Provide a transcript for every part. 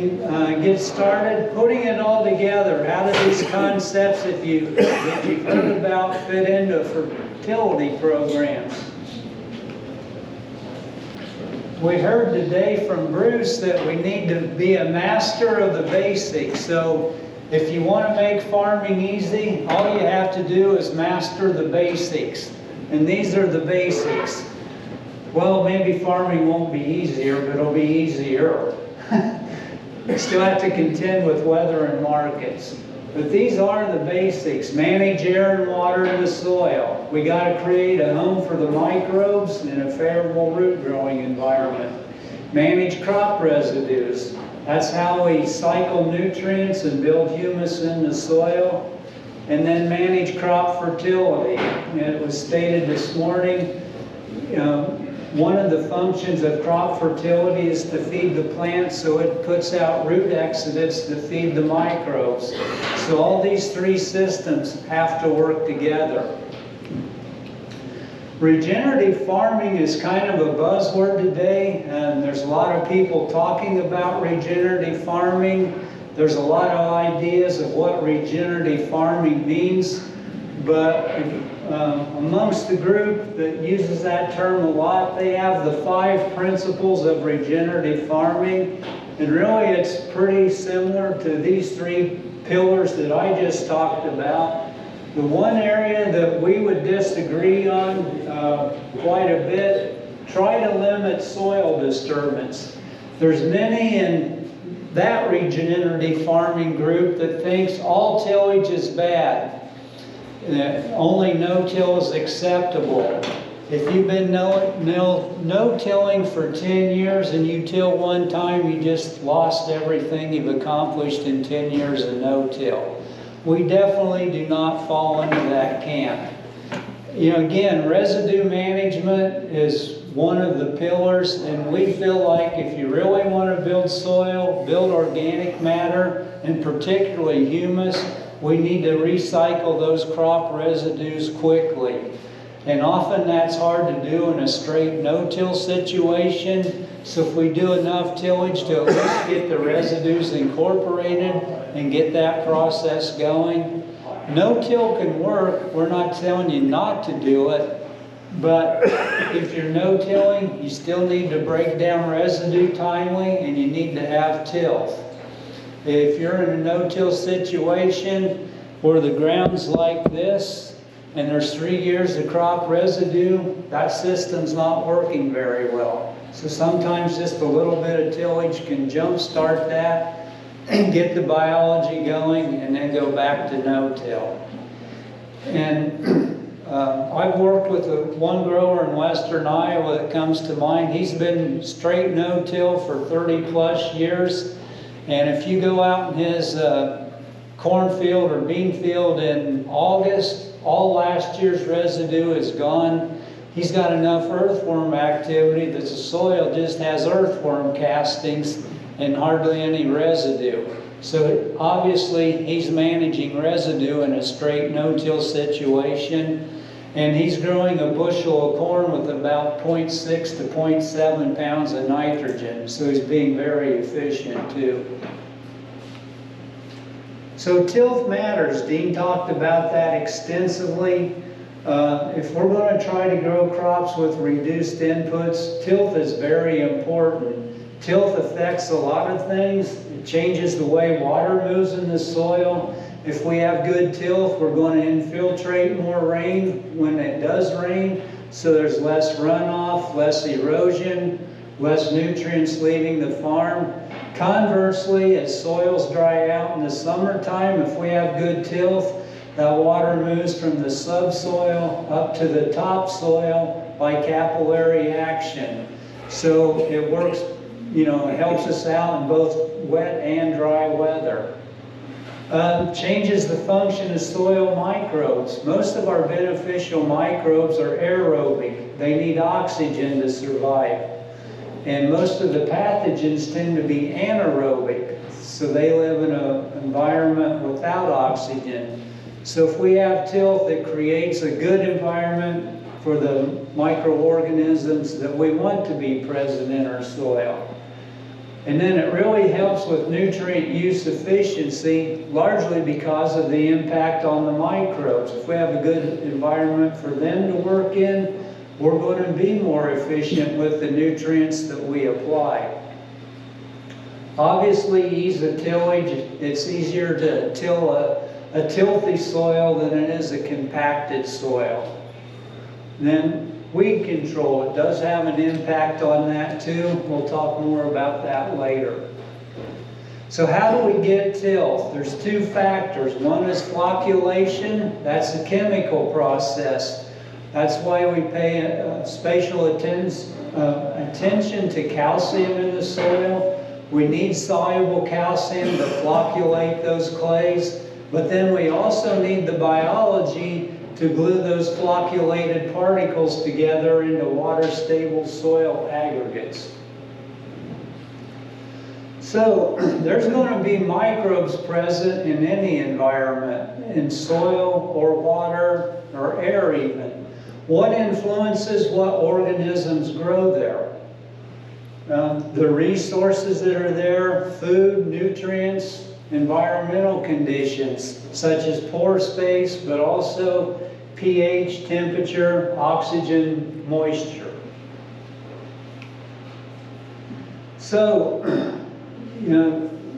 Get started putting it all together. How do these concepts that you've heard about fit into fertility programs? We heard today from Bruce that we need to be a master of the basics. So if you want to make farming easy, all you have to do is master the basics. And these are the basics. Well, maybe farming won't be easier, but it'll be easier. You still have to contend with weather and markets. But these are the basics. Manage air and water in the soil. We got to create a home for the microbes in a favorable root growing environment. Manage crop residues. That's how we cycle nutrients and build humus in the soil. And then manage crop fertility. And it was stated this morning, one of the functions of crop fertility is to feed the plant, so it puts out root exudates to feed the microbes. So all these three systems have to work together. Regenerative farming is kind of a buzzword today, and there's a lot of people talking about regenerative farming. There's a lot of ideas of what regenerative farming means, but amongst the group that uses that term a lot, they have the 5 principles of regenerative farming. And really it's pretty similar to these 3 pillars that I just talked about. The one area that we would disagree on quite a bit, try to limit soil disturbance. There's many in that regenerative farming group that thinks all tillage is bad. Only no-till is acceptable. If you've been no-tilling for 10 years and you till one time, you just lost everything you've accomplished in 10 years of no-till. We definitely do not fall into that camp. Again, residue management is one of the pillars, and we feel like if you really want to build soil, build organic matter, and particularly humus, we need to recycle those crop residues quickly. And often that's hard to do in a straight no-till situation. So if we do enough tillage to at least get the residues incorporated and get that process going. No-till can work. We're not telling you not to do it. But if you're no-tilling, you still need to break down residue timely, and you need to have tilth. If you're in a no-till situation where the ground's like this and there's 3 years of crop residue, that system's not working very well. So sometimes just a little bit of tillage can jumpstart that and get the biology going, and then go back to no-till. And I've worked with one grower in western Iowa that comes to mind. He's been straight no-till for 30 plus years. And if you go out in his cornfield or bean field in August, all last year's residue is gone. He's got enough earthworm activity that the soil just has earthworm castings and hardly any residue. So obviously he's managing residue in a straight no-till situation. And he's growing a bushel of corn with about 0.6 to 0.7 pounds of nitrogen. So he's being very efficient too. So tilth matters. Dean talked about that extensively. If we're going to try to grow crops with reduced inputs, tilth is very important. Tilth affects a lot of things. It changes the way water moves in the soil. If we have good tilth, we're going to infiltrate more rain when it does rain, so there's less runoff, less erosion, less nutrients leaving the farm. Conversely, as soils dry out in the summertime, if we have good tilth, that water moves from the subsoil up to the topsoil by capillary action. So it works, it helps us out in both wet and dry weather. Changes the function of soil microbes. Most of our beneficial microbes are aerobic. They need oxygen to survive. And most of the pathogens tend to be anaerobic, so they live in an environment without oxygen. So if we have tilth, it creates a good environment for the microorganisms that we want to be present in our soil. And then it really helps with nutrient use efficiency, largely because of the impact on the microbes. If we have a good environment for them to work in, we're going to be more efficient with the nutrients that we apply. Obviously, ease of tillage, it's easier to till a tilthy soil than it is a compacted soil. Then weed control, it does have an impact on that too. We'll talk more about that later. So how do we get tilth? There's two factors. One is flocculation. That's a chemical process. That's why we pay special attention to calcium in the soil. We need soluble calcium to flocculate those clays, but then we also need the biology to glue those flocculated particles together into water-stable soil aggregates. So there's going to be microbes present in any environment, in soil or water or air even. What influences what organisms grow there? The resources that are there, food, nutrients, environmental conditions, such as pore space, but also pH, temperature, oxygen, moisture. So,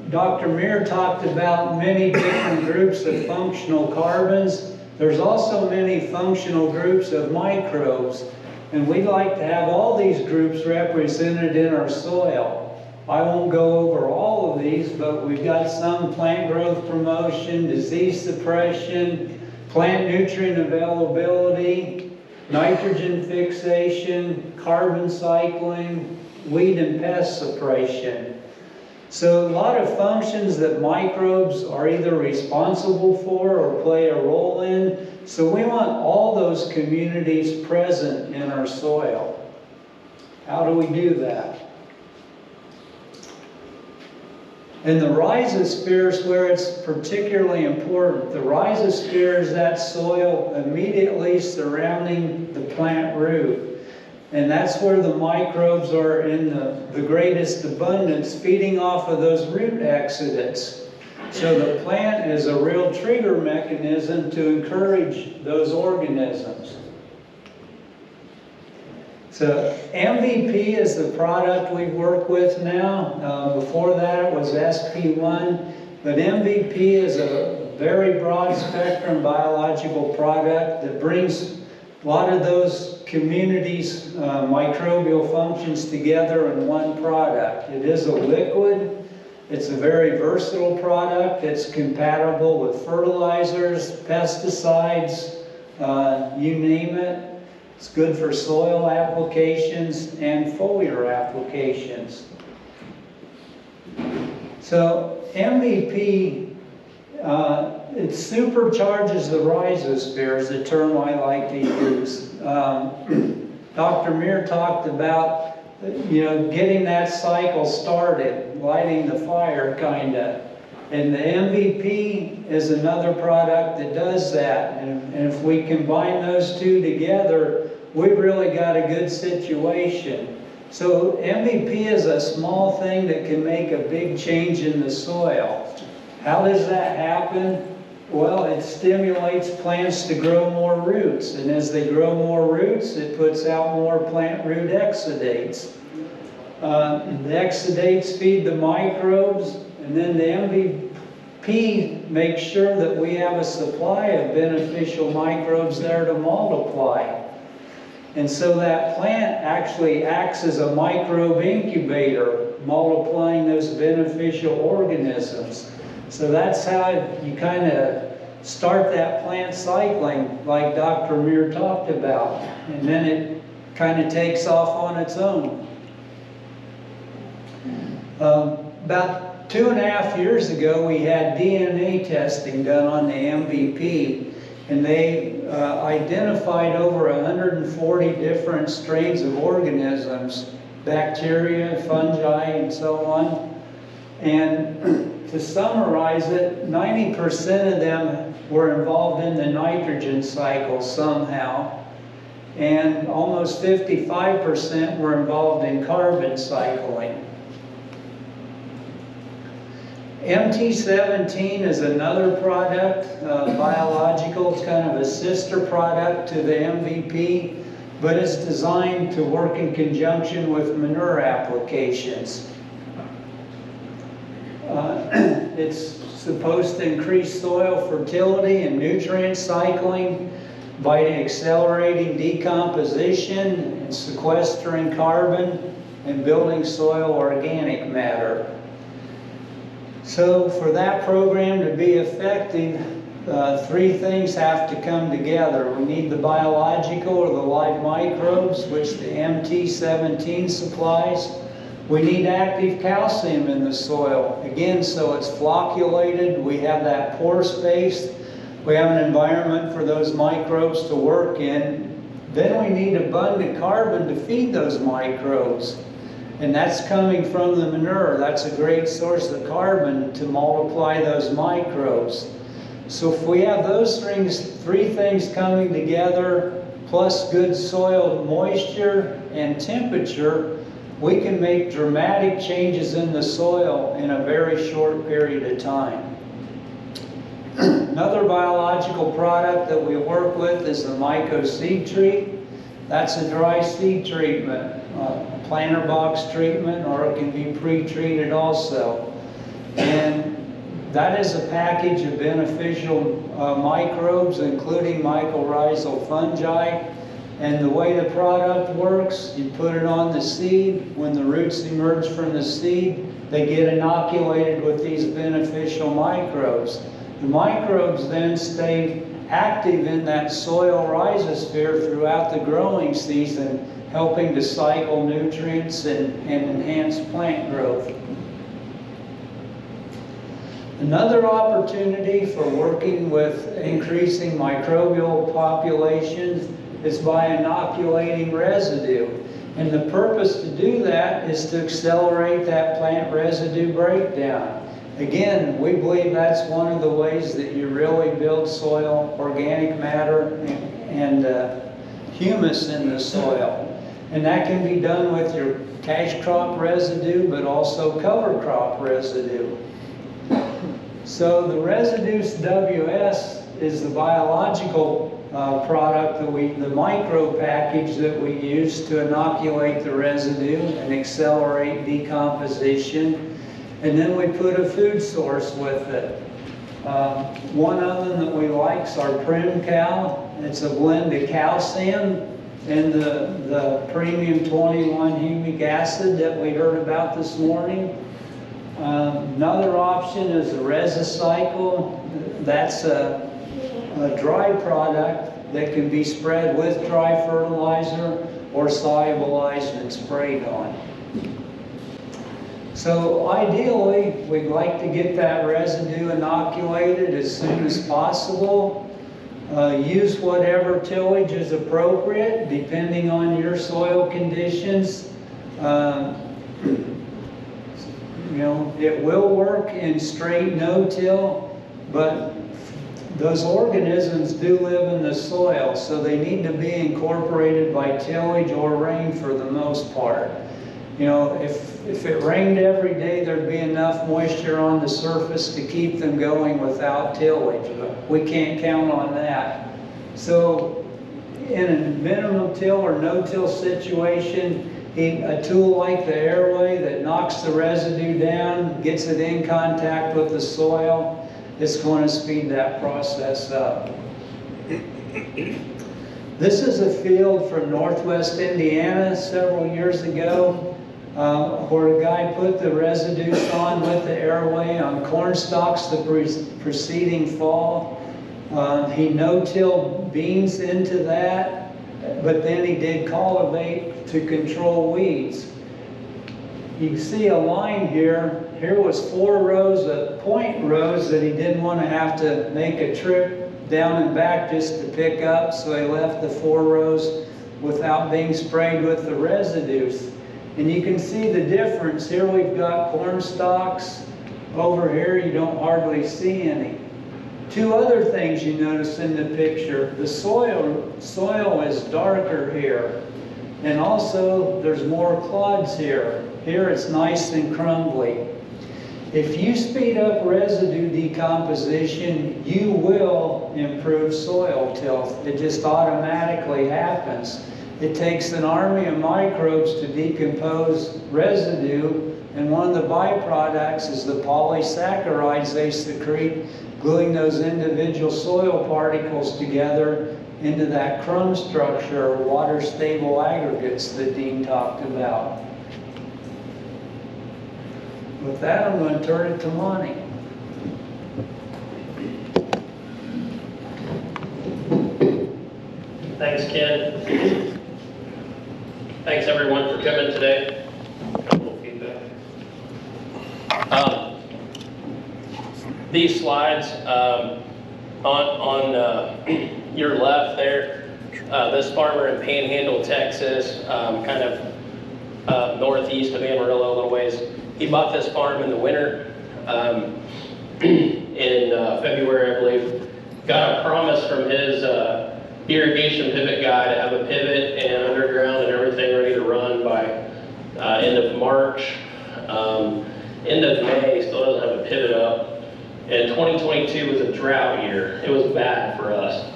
Dr. Muir talked about many different groups of functional carbons. There's also many functional groups of microbes, and we'd like to have all these groups represented in our soil. I won't go over all of these, but we've got some plant growth promotion, disease suppression, plant nutrient availability, nitrogen fixation, carbon cycling, weed and pest suppression. So a lot of functions that microbes are either responsible for or play a role in. So we want all those communities present in our soil. How do we do that? And the rhizosphere is where it's particularly important. The rhizosphere is that soil immediately surrounding the plant root. And that's where the microbes are in the greatest abundance, feeding off of those root exudates. So the plant is a real trigger mechanism to encourage those organisms. So MVP is the product we work with now. Before that it was SP1, but MVP is a very broad spectrum biological product that brings a lot of those communities' microbial functions together in one product. It is a liquid. It's a very versatile product. It's compatible with fertilizers, pesticides, you name it. It's good for soil applications and foliar applications. So MVP, it supercharges the rhizosphere is the term I like to use. Dr. Muir talked about getting that cycle started, lighting the fire kind of. And the MVP is another product that does that. And if we combine those two together, we've really got a good situation. So MVP is a small thing that can make a big change in the soil. How does that happen? Well, it stimulates plants to grow more roots. And as they grow more roots, it puts out more plant root exudates. The exudates feed the microbes, and then the MVP makes sure that we have a supply of beneficial microbes there to multiply. And so that plant actually acts as a microbe incubator, multiplying those beneficial organisms. So that's how you kind of start that plant cycling, like Dr. Muir talked about. And then it kind of takes off on its own. About 2.5 years ago, we had DNA testing done on the MVP, and they identified over 140 different strains of organisms, bacteria, fungi, and so on. And to summarize it, 90% of them were involved in the nitrogen cycle somehow, and almost 55% were involved in carbon cycling. MT17 is another product, biological. It's kind of a sister product to the MVP, but it's designed to work in conjunction with manure applications. It's supposed to increase soil fertility and nutrient cycling by accelerating decomposition and sequestering carbon and building soil organic matter. So for that program to be effective, three things have to come together. We need the biological or the live microbes, which the MT17 supplies. We need active calcium in the soil, again, so it's flocculated. We have that pore space. We have an environment for those microbes to work in. Then we need abundant carbon to feed those microbes. And that's coming from the manure. That's a great source of carbon to multiply those microbes. So if we have those three things coming together, plus good soil moisture and temperature, we can make dramatic changes in the soil in a very short period of time. Another biological product that we work with is the Myco seed treat. That's a dry seed treatment, planter box treatment, or it can be pre-treated also. And that is a package of beneficial microbes, including mycorrhizal fungi. And the way the product works, you put it on the seed. When the roots emerge from the seed, they get inoculated with these beneficial microbes. The microbes then stay active in that soil rhizosphere throughout the growing season, helping to cycle nutrients and enhance plant growth. Another opportunity for working with increasing microbial populations is by inoculating residue. And the purpose to do that is to accelerate that plant residue breakdown. Again, we believe that's one of the ways that you really build soil, organic matter, and humus in the soil. And that can be done with your cash crop residue, but also cover crop residue. So the Residus WS is the biological product that the micro package that we use to inoculate the residue and accelerate decomposition. And then we put a food source with it. One of them that we like is our Prim Cal. It's a blend of calcium and the premium 21 humic acid that we heard about this morning. Another option is the Resicycle. That's a dry product that can be spread with dry fertilizer or solubilized and sprayed on. So ideally, we'd like to get that residue inoculated as soon as possible. Use whatever tillage is appropriate depending on your soil conditions. You know, it will work in straight no-till, but those organisms do live in the soil, so they need to be incorporated by tillage or rain for the most part. You know, if it rained every day, there'd be enough moisture on the surface to keep them going without tillage, but we can't count on that. So in a minimum till or no-till situation, a tool like the airway that knocks the residue down, gets it in contact with the soil, it's going to speed that process up. This is a field from northwest Indiana several years ago where a guy put the residue on with the airway on corn stalks the preceding fall. He no-tilled beans into that, but then he did cultivate to control weeds. You can see a line here. Here was 4 rows of point rows that he didn't want to have to make a trip down and back just to pick up, so he left the 4 rows without being sprayed with the residues. And you can see the difference. Here we've got corn stalks. Over here you don't hardly see any. 2 other things you notice in the picture. The soil is darker here. And also there's more clods here. Here it's nice and crumbly. If you speed up residue decomposition, you will improve soil tilth. It just automatically happens. It takes an army of microbes to decompose residue, and one of the byproducts is the polysaccharides they secrete, gluing those individual soil particles together into that crumb structure, water-stable aggregates that Dean talked about. With that, I'm going to turn it to Monty. Thanks, Ken. Thanks, everyone, for coming today. A little feedback. These slides on your left there, this farmer in Panhandle, Texas, kind of northeast of Amarillo a little ways. He bought this farm in the winter, in February, I believe. Got a promise from his irrigation pivot guy to have a pivot and underground and everything ready to run by end of March. End of May, still doesn't have a pivot up. And 2022 was a drought year. It was bad for us.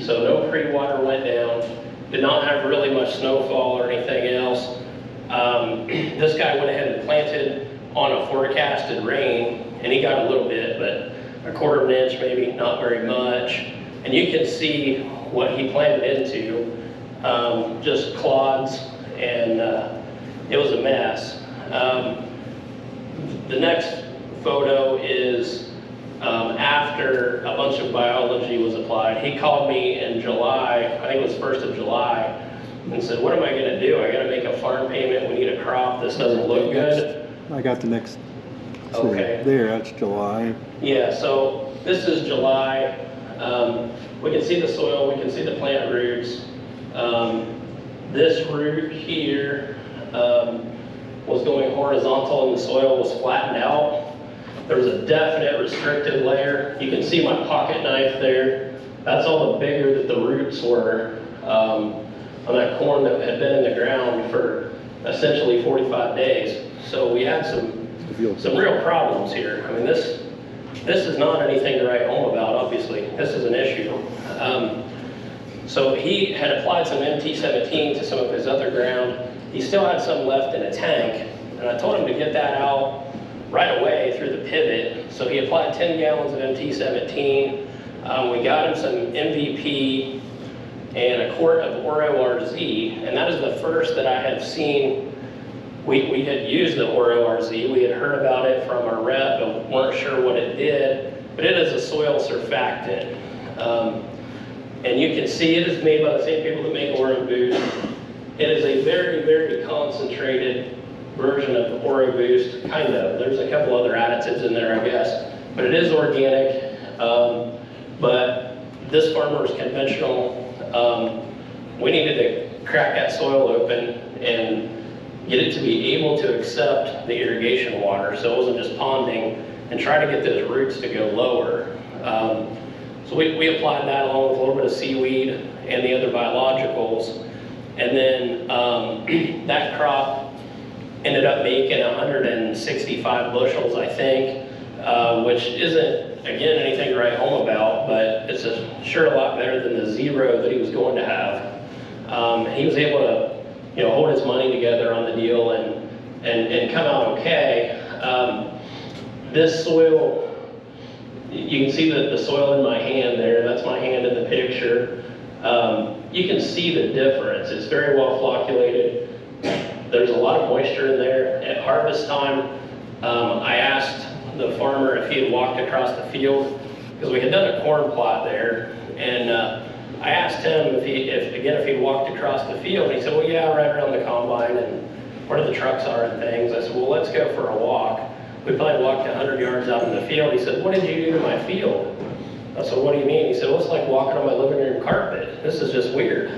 So no pre-water went down. Did not have really much snowfall or anything else. This guy went ahead and planted on a forecasted rain, and he got a little bit, but a quarter of an inch maybe, not very much. And you can see what he planted into, just clods, and it was a mess. The next photo is after a bunch of biology was applied. He called me in July, I think it was 1st of July, and said, what am I gonna do? I gotta make a farm payment, we need a crop, this doesn't look good. I got the next, Okay. There, that's July. Yeah, so this is July. We can see the soil, we can see the plant roots. This root here was going horizontal and the soil was flattened out. There was a definite restricted layer. You can see my pocket knife there. That's all the bigger that the roots were on that corn that had been in the ground for essentially 45 days. So we had some real problems here. I mean, this is not anything to write home about, obviously. This is an issue. So he had applied some MT17 to some of his other ground. He still had some left in a tank, and I told him to get that out right away through the pivot. So he applied 10 gallons of MT17. We got him some MVP and a quart of Oro-RZ, and that is the first that I had seen. We had used the Oro-RZ. We had heard about it from our rep, but weren't sure what it did. But it is a soil surfactant. And you can see it is made by the same people that make Oro Boost. It is a very, very concentrated version of Oro Boost, kind of. There's a couple other additives in there, I guess. But it is organic. But this farmer was conventional. We needed to crack that soil open and get it to be able to accept the irrigation water, so it wasn't just ponding, and try to get those roots to go lower. So we applied that along with a little bit of seaweed and the other biologicals, and then that crop ended up making 165 bushels, I think, which isn't, again, anything to write home about, but it's sure a lot better than the 0 that he was going to have. He was able to hold his money together on the deal and come out okay. This soil, you can see the soil in my hand there. That's my hand in the picture. You can see the difference. It's very well flocculated. There's a lot of moisture in there. At harvest time, I asked the farmer if he had walked across the field, because we had done a corn plot there, and I asked him if he'd walked across the field, and he said, well, yeah, right around the combine and where the trucks are and things. I said, well, let's go for a walk. We probably walked 100 yards out in the field. He said, what did you do to my field? I said, what do you mean? He said, well, it's like walking on my living room carpet. This is just weird.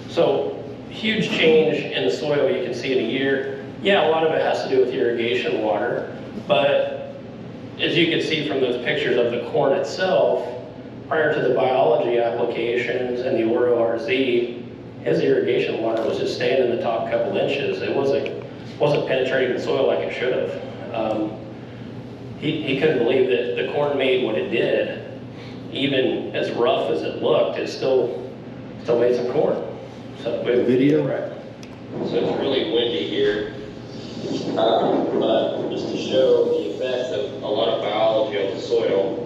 So huge change in the soil you can see in a year. Yeah, a lot of it has to do with irrigation water, but as you can see from those pictures of the corn itself, prior to the biology applications and the Oro-RZ, his irrigation water was just staying in the top couple inches. It wasn't penetrating the soil like it should have. He couldn't believe that the corn made what it did. Even as rough as it looked, it still made some corn. So video. Right. So it's really windy here, but just to show the effects of a lot of biology on the soil.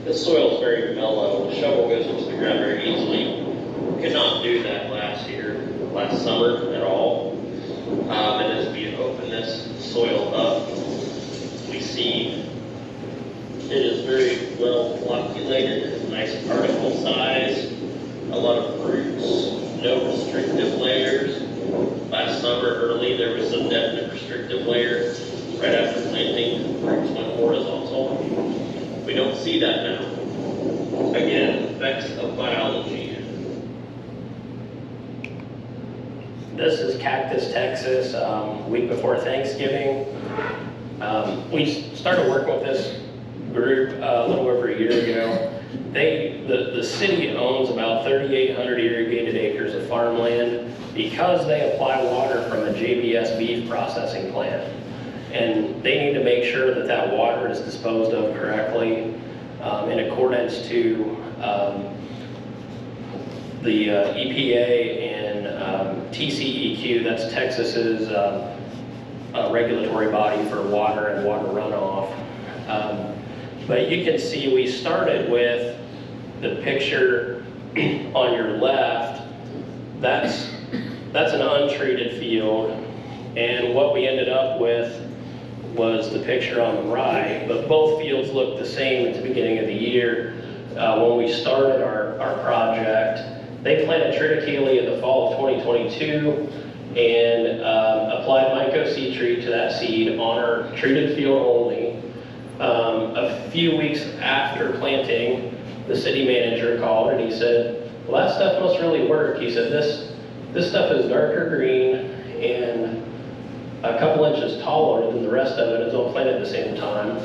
This soil is very mellow. The shovel goes into the ground very easily. We could not do that last summer at all. And as we open this soil up, we see it is very well flocculated, nice particle size, a lot of roots, no restrictive layers. Last summer early, there was some definite restrictive layer. Right after planting, roots went horizontal. We don't see that now. Again, effects of biology. This is Cactus, Texas, week before Thanksgiving. We started working with this group a little over a year ago. The city owns about 3,800 irrigated acres of farmland because they apply water from a JBS beef processing plant. And they need to make sure that that water is disposed of correctly in accordance to the EPA and TCEQ, that's Texas's regulatory body for water and water runoff. But you can see we started with the picture on your left. That's an untreated field, and what we ended up with was the picture on the right, but both fields looked the same at the beginning of the year. When we started our project, they planted triticale in the fall of 2022 and applied myco-seed treat to that seed on our treated field only. A few weeks after planting, the city manager called and he said, well, that stuff must really work. He said, this stuff is darker green and a couple inches taller than the rest of it. It's all planted at the same time.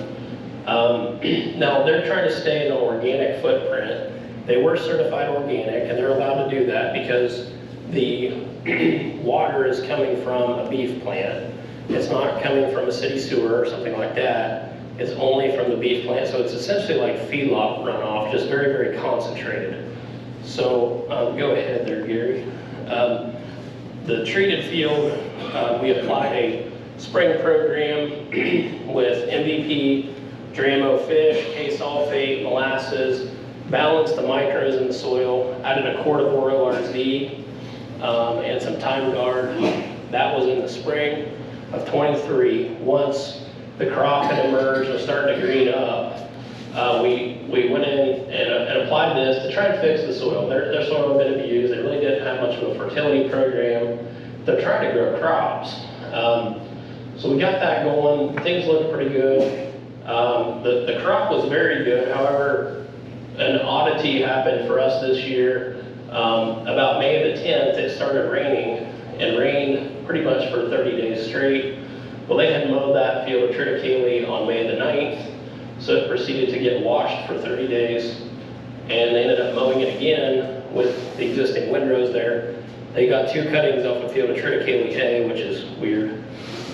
Now they're trying to stay in an organic footprint. They were certified organic and they're allowed to do that because the water is coming from a beef plant. It's not coming from a city sewer or something like that. It's only from the beef plant. So it's essentially like feedlot runoff, just very, very concentrated. So go ahead there, Gary. The treated field, we applied a spring program with MVP, Dramo fish, K-sulfate, molasses, balanced the micros in the soil, added a quart of Oro RZ, and some Time Guard. That was in the spring of 23. Once the crop had emerged and started to green up, we went in and applied this to try and fix the soil. Their soil had been abused. They really didn't have much of a fertility program. They're trying to grow crops. So we got that going. Things looked pretty good. The crop was very good. However, an oddity happened for us this year. About May the 10th, it started raining and rained pretty much for 30 days straight. Well, they had mowed that field of triticale on May the 9th. So it proceeded to get washed for 30 days. And they ended up mowing it again with the existing windrows there. They got 2 cuttings off a field of triticale hay, which is weird.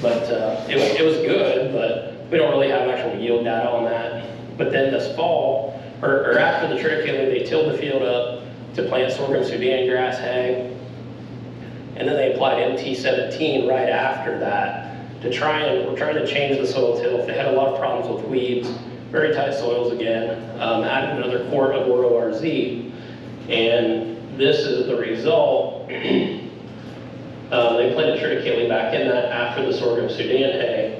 But it was good, but we don't really have actual yield data on that. But then this fall, or after the triticale, they tilled the field up to plant sorghum Sudan grass hay. And then they applied MT17 right after that to we're trying to change the soil tilth. They had a lot of problems with weeds, very tight soils again. Added another quart of Oro RZ, and this is the result. They planted triticale back in that after the sorghum Sudan hay.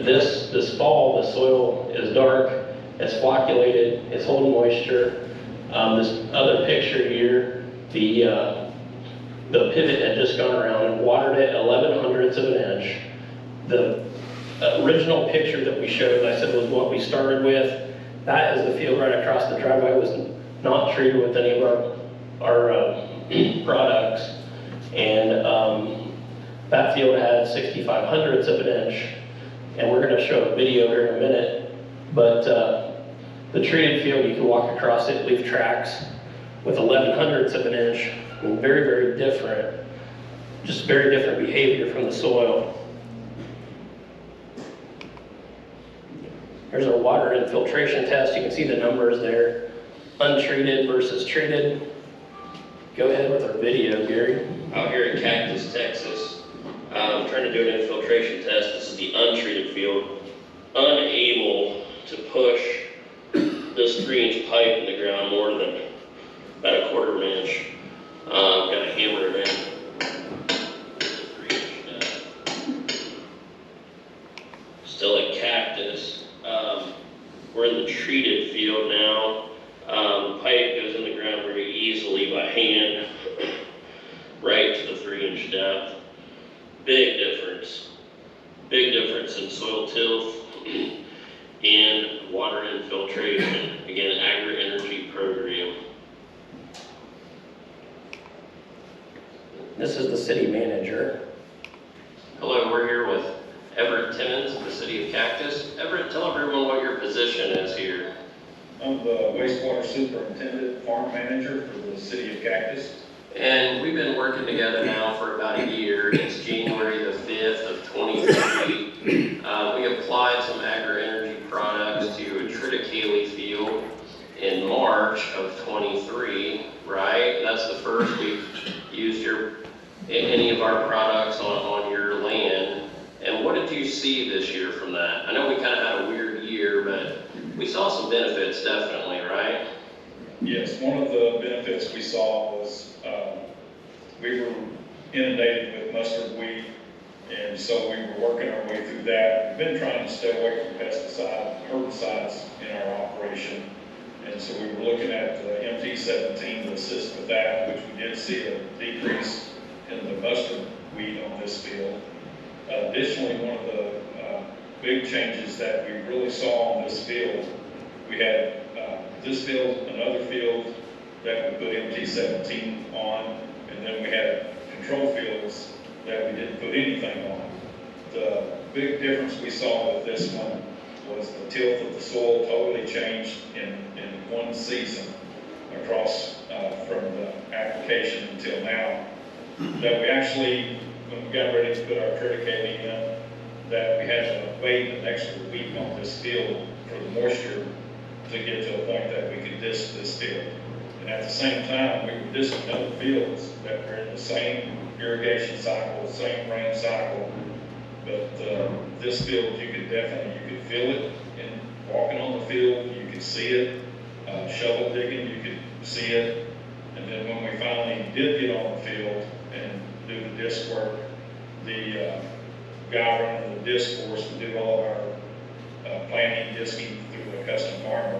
This fall, the soil is dark, it's flocculated, it's holding moisture. This other picture here, the pivot had just gone around and watered it 11/100ths of an inch. The original picture that we showed, I said, was what we started with. That is the field right across the driveway. It was not treated with any of our products. And that field had 65/100ths of an inch. And we're going to show a video here in a minute. But the treated field, you can walk across it, leave tracks with 11/100ths of an inch. Very, very different. just very different behavior from the soil. Here's our water infiltration test. You can see the numbers there, untreated versus treated. Go ahead with our video, Gary. Out here in Cactus, Texas, I'm trying to do an infiltration test. This is the untreated field. Unable to push this 3-inch pipe in the ground more than about a 1/4 inch. Got to hammer it in. Still a cactus. We're in the treated field now. The pipe goes in the ground very easily by hand, right to the 3-inch depth. Big difference. Big difference in soil tilth and water infiltration. Again, AgriEnergy program. This is the city manager. Hello, we're here with Everett Timmons of the city of Cactus. Everett, tell everyone what your position is here. I'm the wastewater superintendent, farm manager for the city of Cactus. And we've been working together now for about a year. It's January the 5th of 23. We applied some AgriEnergy products to a triticale field in March of 23, right? That's the first we've used any of our products on your land. And what did you see this year from that? I know we kind of had a weird year, but we saw some benefits definitely, right? Yes, one of the benefits we saw was we were inundated with mustard weed, and so we were working our way through that. We've been trying to stay away from herbicides in our operation, and so we were looking at the MT17 to assist with that, which we did see a decrease in the mustard weed on this field. Additionally, one of the big changes that we really saw on this field, we had this field, another field that we put MT17 on, and then we had control fields that we didn't put anything on. The big difference we saw with this one was the tilth of the soil totally changed in one season across from the application until now. That we actually, when we got ready to put our triticale in, that we had to wait an extra week on this field for the moisture to get to a point that we could disc this field. And at the same time, we were discing other fields that were in the same irrigation cycle, same rain cycle. But this field, you could feel it in walking on the field, you could see it. Shovel digging, you could see it. And then when we finally did get on the field and do the disc work, the guy running the disc for us to do all of our planting, disking through a custom farmer,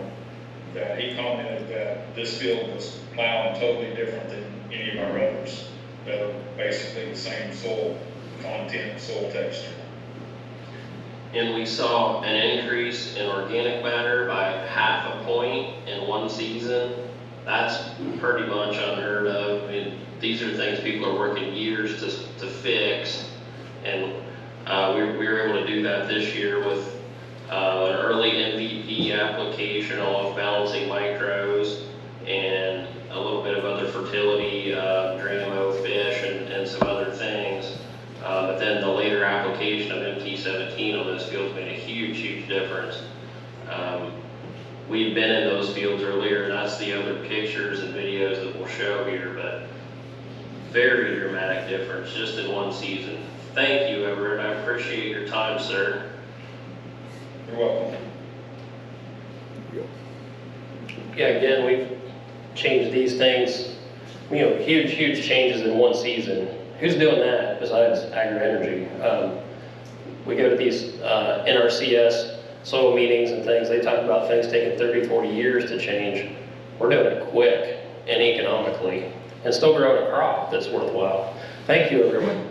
that he commented that this field was plowing totally different than any of our others that are basically the same soil content, soil texture. And we saw an increase in organic matter by 1/2 point in one season. That's pretty much unheard of. I mean, these are things people are working years to fix. And we were able to do that this year with an early MVP application of balancing micros and a little bit of other fertility, Dramo fish and some other things. But then the later application of MT17 on those fields made a huge, huge difference. We've been in those fields earlier, and that's the other pictures and videos that we'll show here, but very dramatic difference just in one season. Thank you, Everett. I appreciate your time, sir. You're welcome. Yeah, again, we've changed these things, huge, huge changes in one season. Who's doing that besides AgriEnergy? We go to these NRCS soil meetings and things, they talk about things taking 30, 40 years to change. We're doing it quick and economically and still growing a crop that's worthwhile. Thank you, everyone.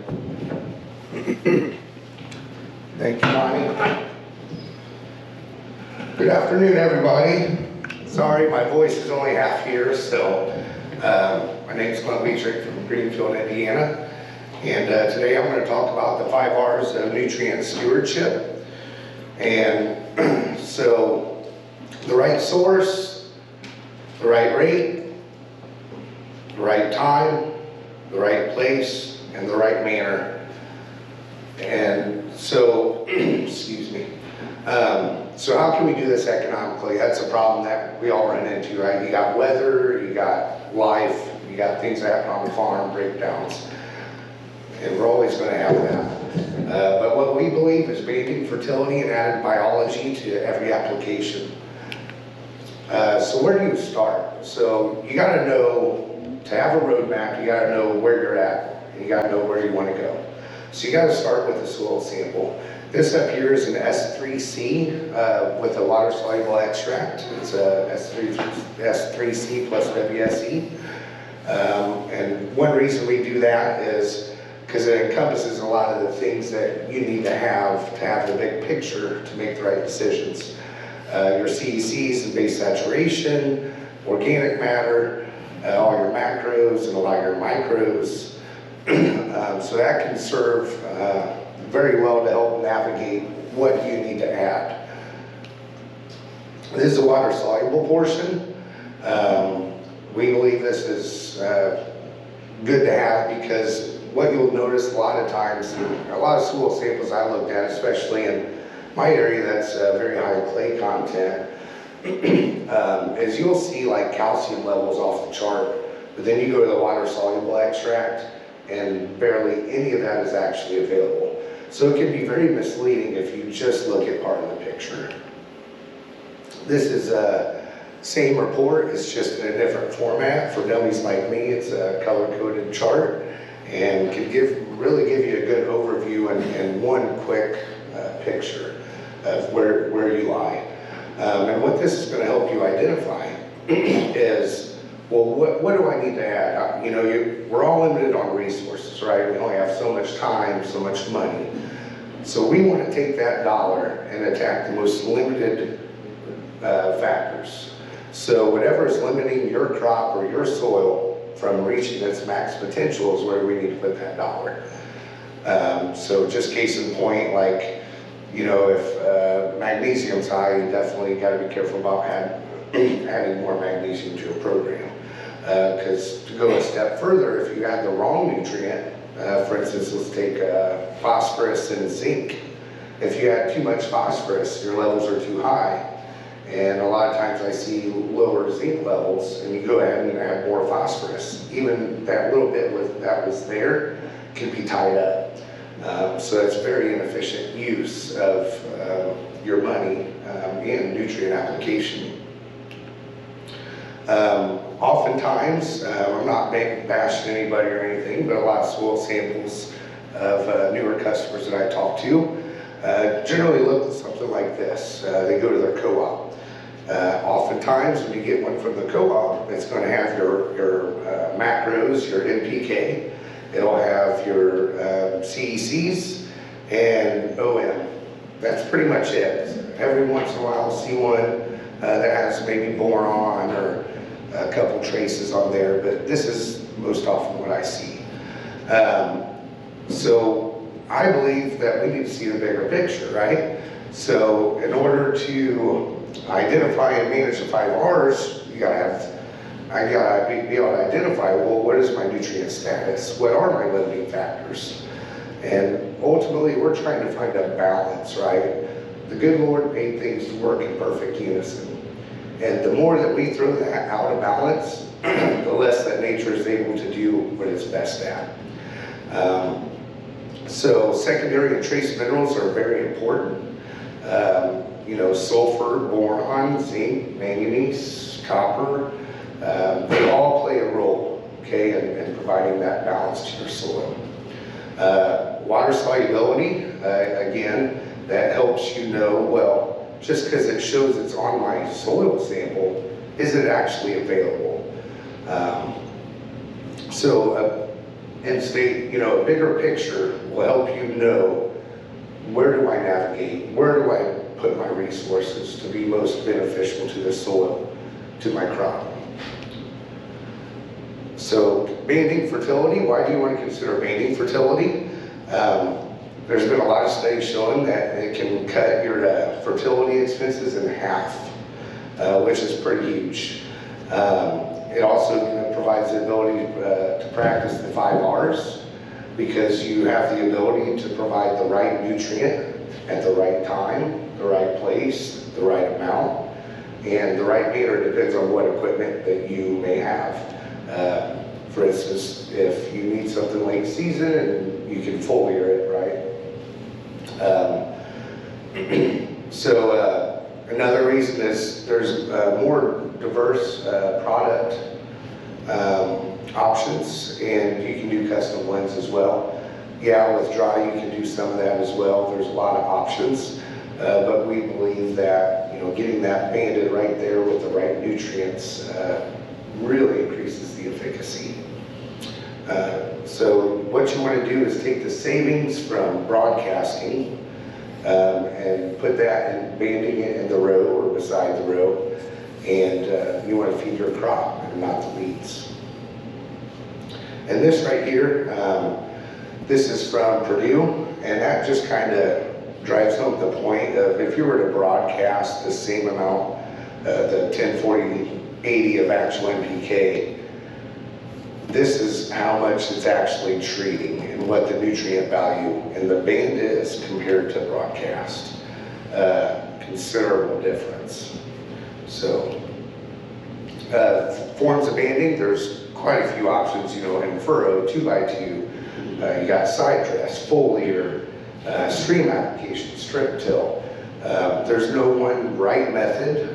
Thank you, Monty. Good afternoon, everybody. Sorry, my voice is only half here, so my name is Glenn Weetrick from Greenfield, Indiana. And today I'm going to talk about the 5 R's of nutrient stewardship. And so the right source, the right rate, the right time, the right place, in the right manner. And so, excuse me. So how can we do this economically? That's a problem that we all run into, right? You got weather, you got life, you got things that happen on the farm, breakdowns, and we're always going to have that. But what we believe is mating fertility and added biology to every application. So where do you start? So you got to know, to have a roadmap, you got to know where you're at, and you got to know where you want to go. So you got to start with a soil sample. This up here is an S3C with a water-soluble extract. It's a S3C plus WSE. And one reason we do that is because it encompasses a lot of the things that you need to have the big picture to make the right decisions. Your CECs and base saturation, organic matter, all your macros and a lot of your micros. So that can serve very well to help navigate what you need to add. This is the water soluble portion. We believe this is good to have because what you'll notice a lot of times, a lot of soil samples I looked at, especially in my area that's very high clay content, is you'll see like calcium levels off the chart, but then you go to the water soluble extract and barely any of that is actually available. So it can be very misleading if you just look at part of the picture. This is a same report, it's just in a different format. For dummies like me, it's a color-coded chart and can really give you a good overview and one quick picture of where you lie. And what this is going to help you identify is, well, what do I need to add? You know, we're all limited on resources, right? We only have so much time, so much money. So we want to take that dollar and attack the most limited factors. So whatever is limiting your crop or your soil from reaching its max potential is where we need to put that dollar. So just case in point, like, you know, if magnesium's high, you definitely got to be careful about adding more magnesium to a program. Because to go a step further, if you add the wrong nutrient, for instance, let's take phosphorus and zinc. If you add too much phosphorus, your levels are too high. And a lot of times I see lower zinc levels, and you go ahead and add more phosphorus. Even that little bit that was there can be tied up. So that's very inefficient use of your money in nutrient application. Oftentimes, I'm not bashing anybody or anything, but a lot of soil samples of newer customers that I talk to generally look at something like this. They go to their co-op. Oftentimes, when you get one from the co-op, it's going to have your macros, your NPK. It'll have your CECs and OM. That's pretty much it. Every once in a while, I'll see one that has maybe boron or a couple traces on there, but this is most often what I see. So I believe that we need to see the bigger picture, right? So in order to identify and manage the 5 R's, I gotta be able to identify, well, what is my nutrient status? What are my limiting factors? And ultimately, we're trying to find a balance, right? The good Lord made things to work in perfect unison. And the more that we throw that out of balance, the less that nature is able to do what it's best at. So secondary and trace minerals are very important. You know, sulfur, boron, zinc, manganese, copper, they all play a role, okay, in providing that balance to your soil. Water solubility, again, that helps you know, well, just because it shows it's on my soil sample, is it actually available? You know, a bigger picture will help you know, where do I navigate? Where do I put my resources to be most beneficial to the soil, to my crop? So banding fertility, why do you want to consider banding fertility? There's been a lot of studies showing that it can cut your fertility expenses in half, which is pretty huge. It also provides the ability to practice the 5 R's, because you have the ability to provide the right nutrient at the right time, the right place, the right amount, and the right manner. Depends on what equipment that you may have. For instance, if you need something late season and you can foliar it, right? Another reason is there's more diverse product options, and you can do custom blends as well. Yeah, with dry you can do some of that as well. There's a lot of options, but we believe that getting that banded right there with the right nutrients really increases the efficacy. So what you want to do is take the savings from broadcasting and put that in banding it in the row or beside the row, and you want to feed your crop and not the weeds. And this right here, this is from Purdue, and that just kind of drives home the point of if you were to broadcast the same amount, the 10, 40, 80 of actual NPK, this is how much it's actually treating and what the nutrient value in the band is compared to broadcast. Considerable difference. So, forms of banding, there's quite a few options, in furrow, 2x2, you got side dress, foliar, stream application, strip till. There's no one right method.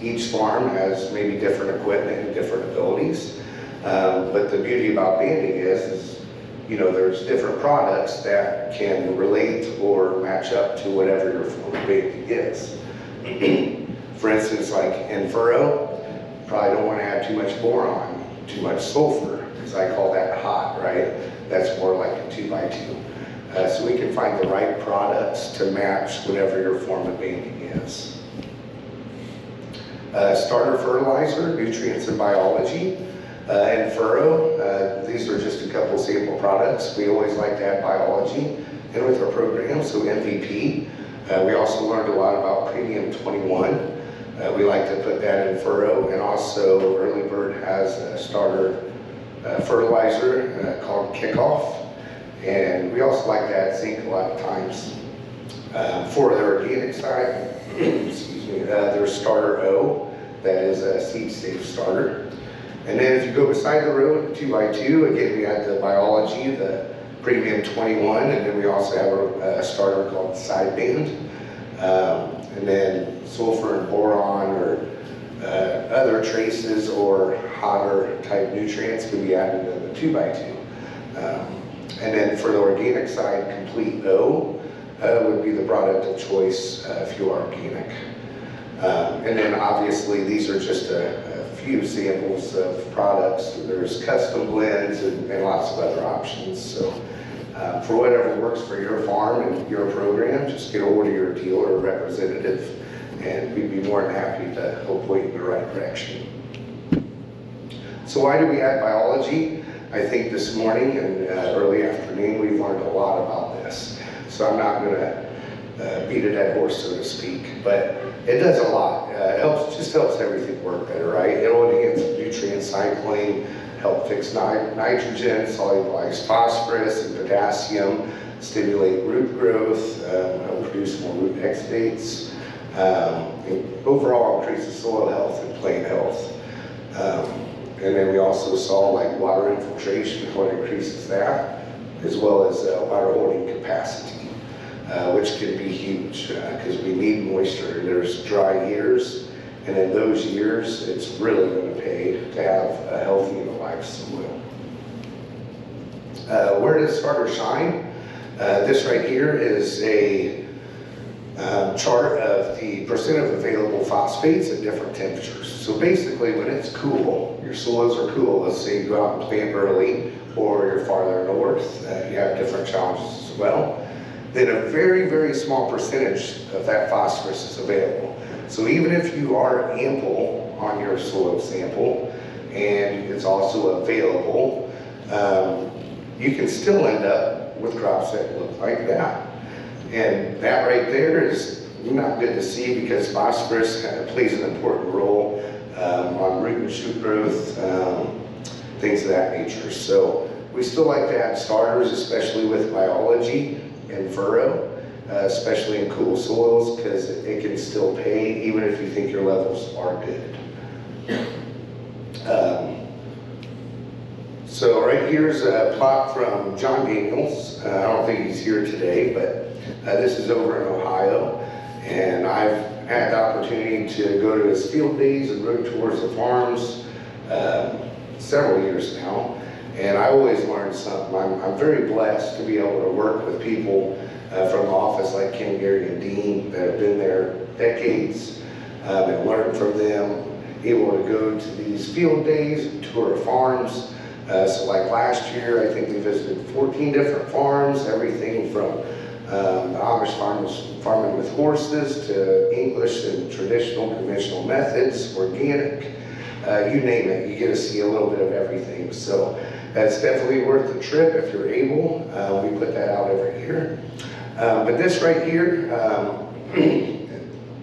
Each farm has maybe different equipment and different abilities. But the beauty about banding is there's different products that can relate or match up to whatever your form of banding is. For instance, like in furrow, probably don't want to add too much boron, too much sulfur, because I call that hot, right? That's more like a 2x2. So we can find the right products to match whatever your form of banding is. Starter fertilizer, nutrients and biology. And furrow, these are just a couple sample products. We always like to add biology in with our program, so MVP. We also learned a lot about Premium 21. We like to put that in furrow, and also Early Bird has a starter fertilizer called Kickoff, and we also like to add zinc a lot of times. For the organic side, excuse me, there's Starter O, that is a seed safe starter. And then if you go beside the row, 2x2, again we have the biology, the Premium 21, and then we also have a starter called Sideband. And then sulfur and boron or other traces or hotter type nutrients can be added in the 2x2. And then for the organic side, Complete O would be the product of choice if you are organic. And then obviously these are just a few samples of products. There's custom blends and lots of other options. So for whatever works for your farm and your program, just get over to your dealer or representative, and we'd be more than happy to help point you in the right direction. So why do we add biology? I think this morning and early afternoon we've learned a lot about this. So I'm not going to beat a dead horse, so to speak, but it does a lot. It just helps everything work better, right? It'll enhance nutrient cycling, help fix nitrogen, solubilize phosphorus and potassium, stimulate root growth, help produce more root exudates, and overall increases soil health and plant health. And then we also saw like water infiltration, what increases that, as well as water holding capacity, which can be huge because we need moisture. There's dry years, and in those years, it's really going to pay to have a healthy and alive soil. Where does starter shine? This right here is a chart of the percent of available phosphates at different temperatures. So basically when it's cool, your soils are cool, let's say you go out and plant early, or you're farther north, you have different challenges as well, then a very, very small percentage of that phosphorus is available. So even if you are ample on your soil sample, and it's also available, you can still end up with crops that look like that. And that right there is not good to see because phosphorus kind of plays an important role on root and shoot growth, things of that nature. So we still like to add starters, especially with biology and furrow, especially in cool soils, because it can still pay even if you think your levels are good. So right here's a plot from John Daniels. I don't think he's here today, but this is over in Ohio. And I've had the opportunity to go to his field days and road tours of farms several years now. And I always learn something. I'm very blessed to be able to work with people from the office like Ken, Gary, and Dean that have been there decades and learn from them, able to go to these field days and tour farms. So like last year, I think we visited 14 different farms, everything from the Amish farming with horses to English and traditional conventional methods, organic, you name it, you get to see a little bit of everything. So that's definitely worth the trip if you're able. We put that out every year. But this right here,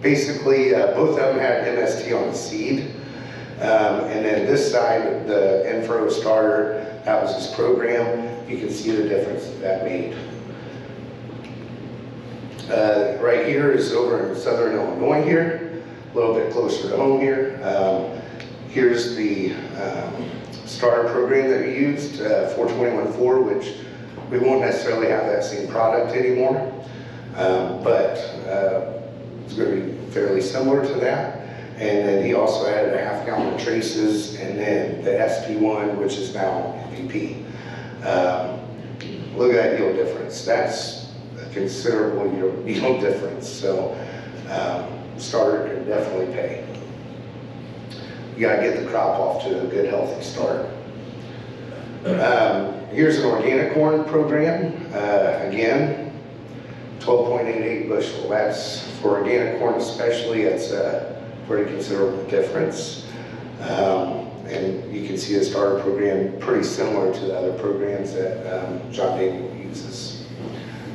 basically both of them had MST on the seed. And then this side, the Enfro starter, that was his program. You can see the difference that made. Right here is over in southern Illinois here, a little bit closer to home here. Here's the starter program that we used, 421.4, which we won't necessarily have that same product anymore, but it's going to be fairly similar to that. And then he also added a half gallon of traces, and then the SP1, which is now MVP. Look at that yield difference. That's a considerable yield difference. So starter can definitely pay. You gotta get the crop off to a good, healthy start. Here's an organic corn program. Again, 12.88 bushel. That's for organic corn especially, it's a pretty considerable difference. And you can see the starter program pretty similar to the other programs that John Daniel uses.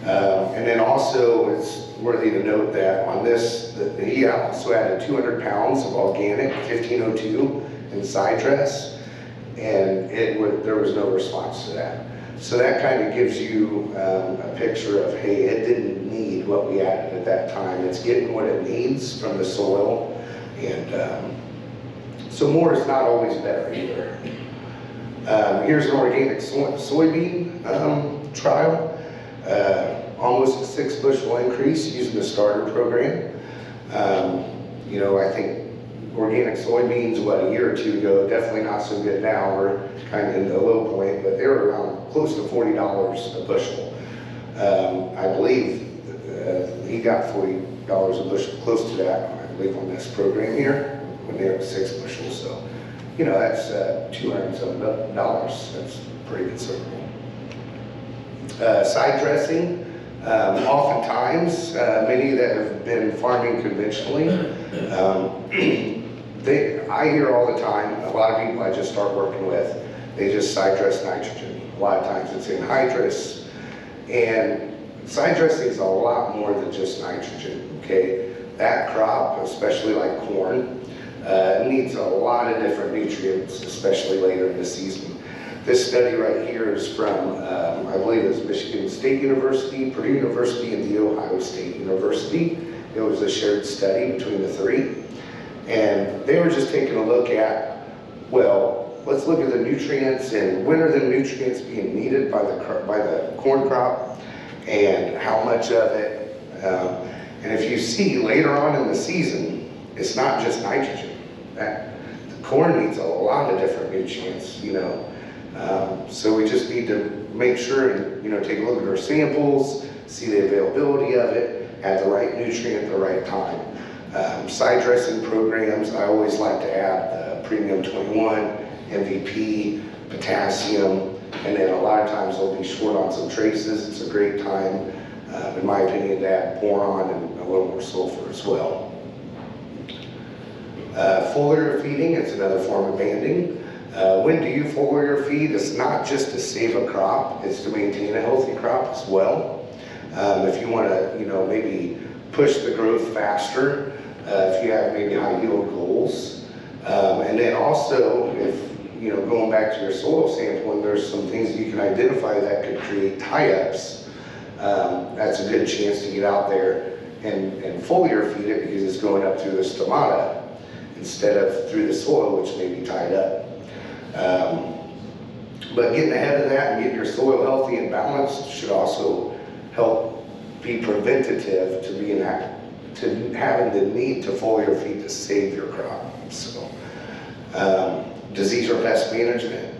And then also it's worthy to note that on this, he also added 200 pounds of organic 1502 in side dress, and there was no response to that. So that kind of gives you a picture of, hey, it didn't need what we added at that time. It's getting what it needs from the soil, and so more is not always better either. Here's an organic soybean trial. Almost a 6 bushel increase using the starter program. You know, I think organic soybeans, a year or two ago, definitely not so good now. We're kind of in the low point, but they're around close to $40 a bushel. I believe he got $40 a bushel, close to that, I believe, on this program here, when they're at 6 bushels. So, you know, that's $200 That's pretty considerable. Side dressing. Oftentimes, many that have been farming conventionally, I hear all the time, a lot of people I just start working with, they just side dress nitrogen. A lot of times it's anhydrous, and side dressing is a lot more than just nitrogen, okay? That crop, especially like corn, needs a lot of different nutrients, especially later in the season. This study right here is from, I believe it's Michigan State University, Purdue University, and The Ohio State University. It was a shared study between the three. And they were just taking a look at, well, let's look at the nutrients and when are the nutrients being needed by the corn crop and how much of it. And if you see later on in the season, it's not just nitrogen. The corn needs a lot of different nutrients, you know. So we just need to make sure and, you know, take a look at our samples, see the availability of it, add the right nutrient at the right time. Side dressing programs, I always like to add Premium 21, MVP, potassium, and then a lot of times they'll be short on some traces. It's a great time, in my opinion, to add boron and a little more sulfur as well. Foliar feeding, it's another form of banding. When do you foliar feed? It's not just to save a crop, it's to maintain a healthy crop as well. If you want to, you know, maybe push the growth faster, if you have maybe high yield goals. And then also, if going back to your soil sampling, there's some things you can identify that could create tie-ups. That's a good chance to get out there and foliar feed it because it's going up through the stomata instead of through the soil, which may be tied up. But getting ahead of that and getting your soil healthy and balanced should also help be preventative to having the need to foliar feed to save your crop. So, disease or pest management,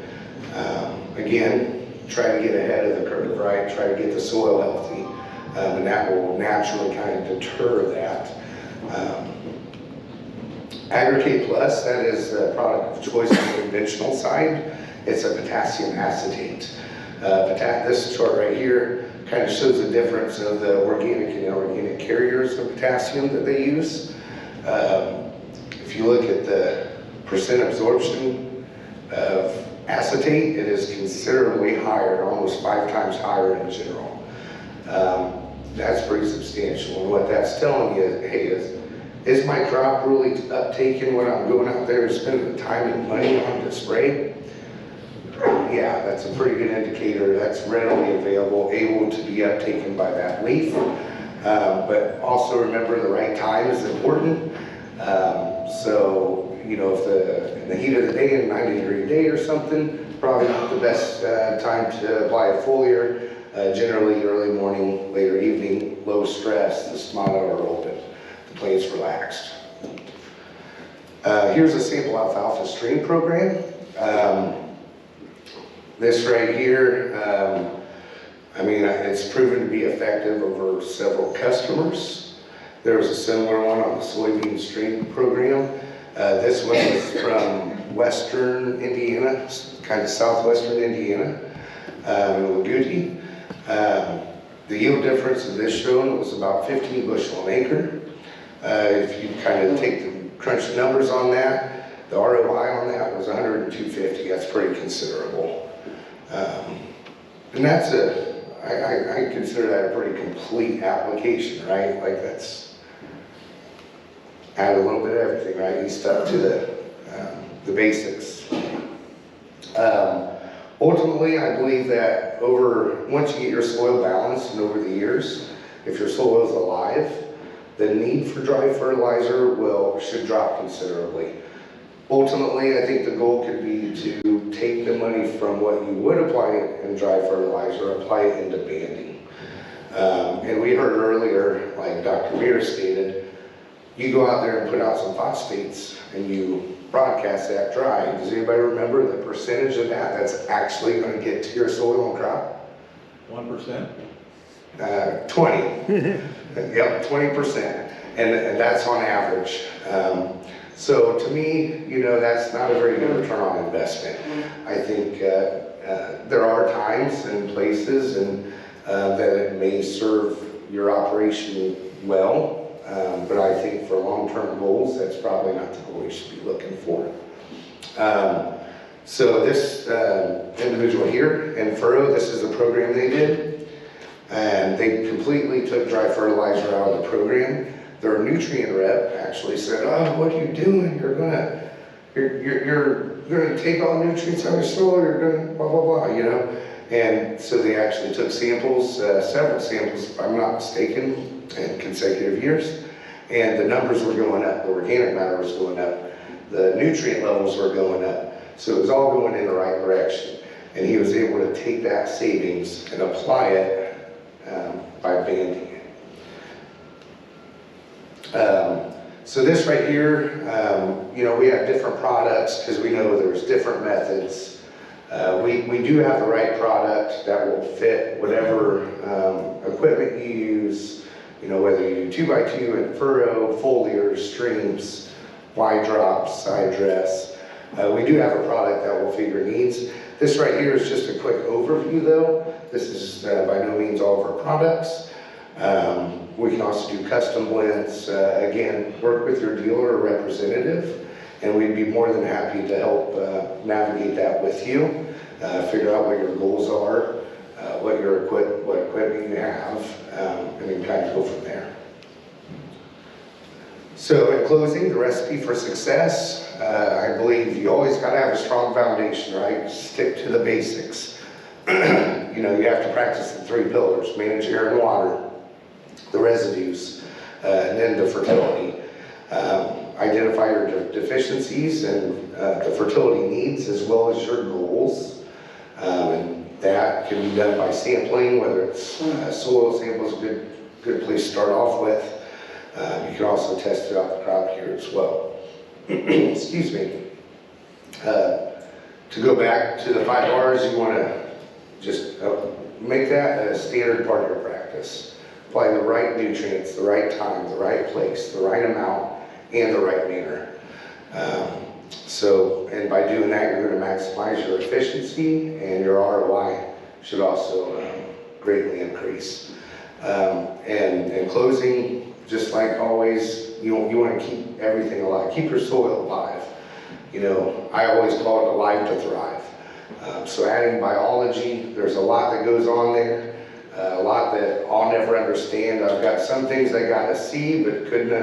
again, try to get ahead of the curve, right? Try to get the soil healthy, and that will naturally kind of deter that. AgriEnergy Plus, that is the product of choice on the conventional side. It's a potassium acetate. This chart right here kind of shows the difference of the organic and inorganic carriers of potassium that they use. If you look at the percent absorption of acetate, it is considerably higher, almost 5 times higher in general. That's pretty substantial. And what that's telling you is, hey, is my crop really uptaking when I'm going out there and spending the time and money on the spray? Yeah, that's a pretty good indicator. That's readily available, able to be uptaken by that leaf. But also remember the right time is important. So, if in the heat of the day, a 90-degree day or something, probably not the best time to apply a foliar. Generally early morning, later evening, low stress, the stomata are open, the plant's relaxed. Here's a sample alfalfa strain program. This right here, it's proven to be effective over several customers. There was a similar one on the soybean strain program. This one is from western Indiana, kind of southwestern Indiana, Lagouti. The yield difference of this shown was about 15 bushel an acre. If you kind of take the crunch numbers on that, the ROI on that was 102.50. That's pretty considerable. And that's I consider that a pretty complete application, right? Like that's add a little bit of everything, right? You stuck to the basics. Ultimately, I believe that once you get your soil balanced and over the years, if your soil is alive, the need for dry fertilizer should drop considerably. Ultimately, I think the goal could be to take the money from what you would apply in dry fertilizer, apply it into banding. And we heard earlier, like Dr. Mears stated, you go out there and put out some phosphates and you broadcast that dry. Does anybody remember the percentage of that that's actually going to get to your soil and crop? 1%? 20. Yep, 20%. And that's on average. So to me, that's not a very good return on investment. I think there are times and places that it may serve your operation well, but I think for long-term goals, that's probably not the goal you should be looking for. So this individual here in Furrow, this is a program they did, and they completely took dry fertilizer out of the program. Their nutrient rep actually said, "Oh, what are you doing? You're gonna take all nutrients out of your soil. You're gonna blah blah blah," And so they actually took samples, several samples, if I'm not mistaken, in consecutive years, and the numbers were going up. The organic matter was going up. The nutrient levels were going up. So it was all going in the right direction, and he was able to take that savings and apply it by banding. So this right here, we have different products because we know there's different methods. We do have the right product that will fit whatever equipment you use, whether you do 2x2 and furrow, foliars, streams, wide drops, side dress. We do have a product that will fit your needs. This right here is just a quick overview though. This is by no means all of our products. We can also do custom blends. Again, work with your dealer or representative, and we'd be more than happy to help navigate that with you, figure out what your goals are, what equipment you have, and then kind of go from there. So in closing, the recipe for success, I believe you always got to have a strong foundation, right? Stick to the basics. You know, you have to practice the 3 pillars: manage air and water, the residues, and then the fertility. Identify your deficiencies and the fertility needs as well as your goals. And that can be done by sampling, whether it's soil samples, a good place to start off with. You can also test it out the crop here as well. Excuse me. To go back to the 5 R's, you want to just make that a standard part of your practice. Apply the right nutrients, the right time, the right place, the right amount, and the right manner. And by doing that, you're going to maximize your efficiency, and your ROI should also greatly increase. And in closing, just like always, you want to keep everything alive. Keep your soil alive. You know, I always call it alive to thrive. So adding biology, there's a lot that goes on there, a lot that I'll never understand. I've got some things I got to see, but couldn't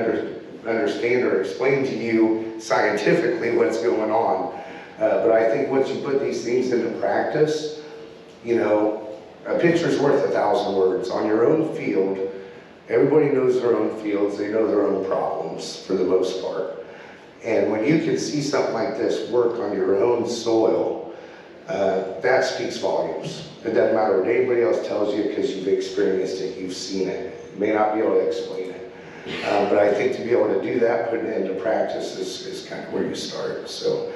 understand or explain to you scientifically what's going on. But I think once you put these things into practice, you know, a picture's worth 1,000 words. On your own field, everybody knows their own fields, they know their own problems for the most part. And when you can see something like this work on your own soil, that speaks volumes. It doesn't matter what anybody else tells you because you've experienced it, you've seen it. You may not be able to explain it. But I think to be able to do that, put it into practice is kind of where you start. So,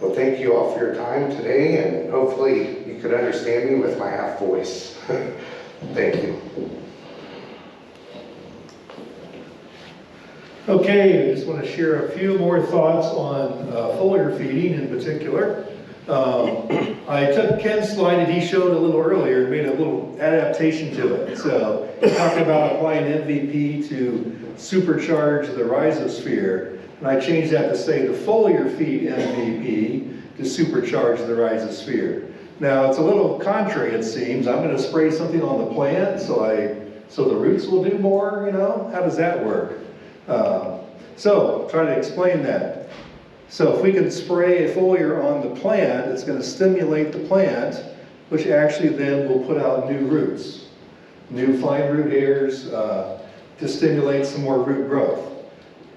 well, thank you all for your time today, and hopefully you could understand me with my half voice. Thank you. Okay, I just want to share a few more thoughts on foliar feeding in particular. I took Ken's slide that he showed a little earlier and made a little adaptation to it. So he talked about applying MVP to supercharge the rhizosphere, and I changed that to say the foliar feed MVP to supercharge the rhizosphere. Now it's a little contrary, it seems. I'm going to spray something on the plant so the roots will do more, you know? How does that work? So try to explain that. So if we can spray a foliar on the plant, it's going to stimulate the plant, which actually then will put out new roots, new fine root hairs, to stimulate some more root growth.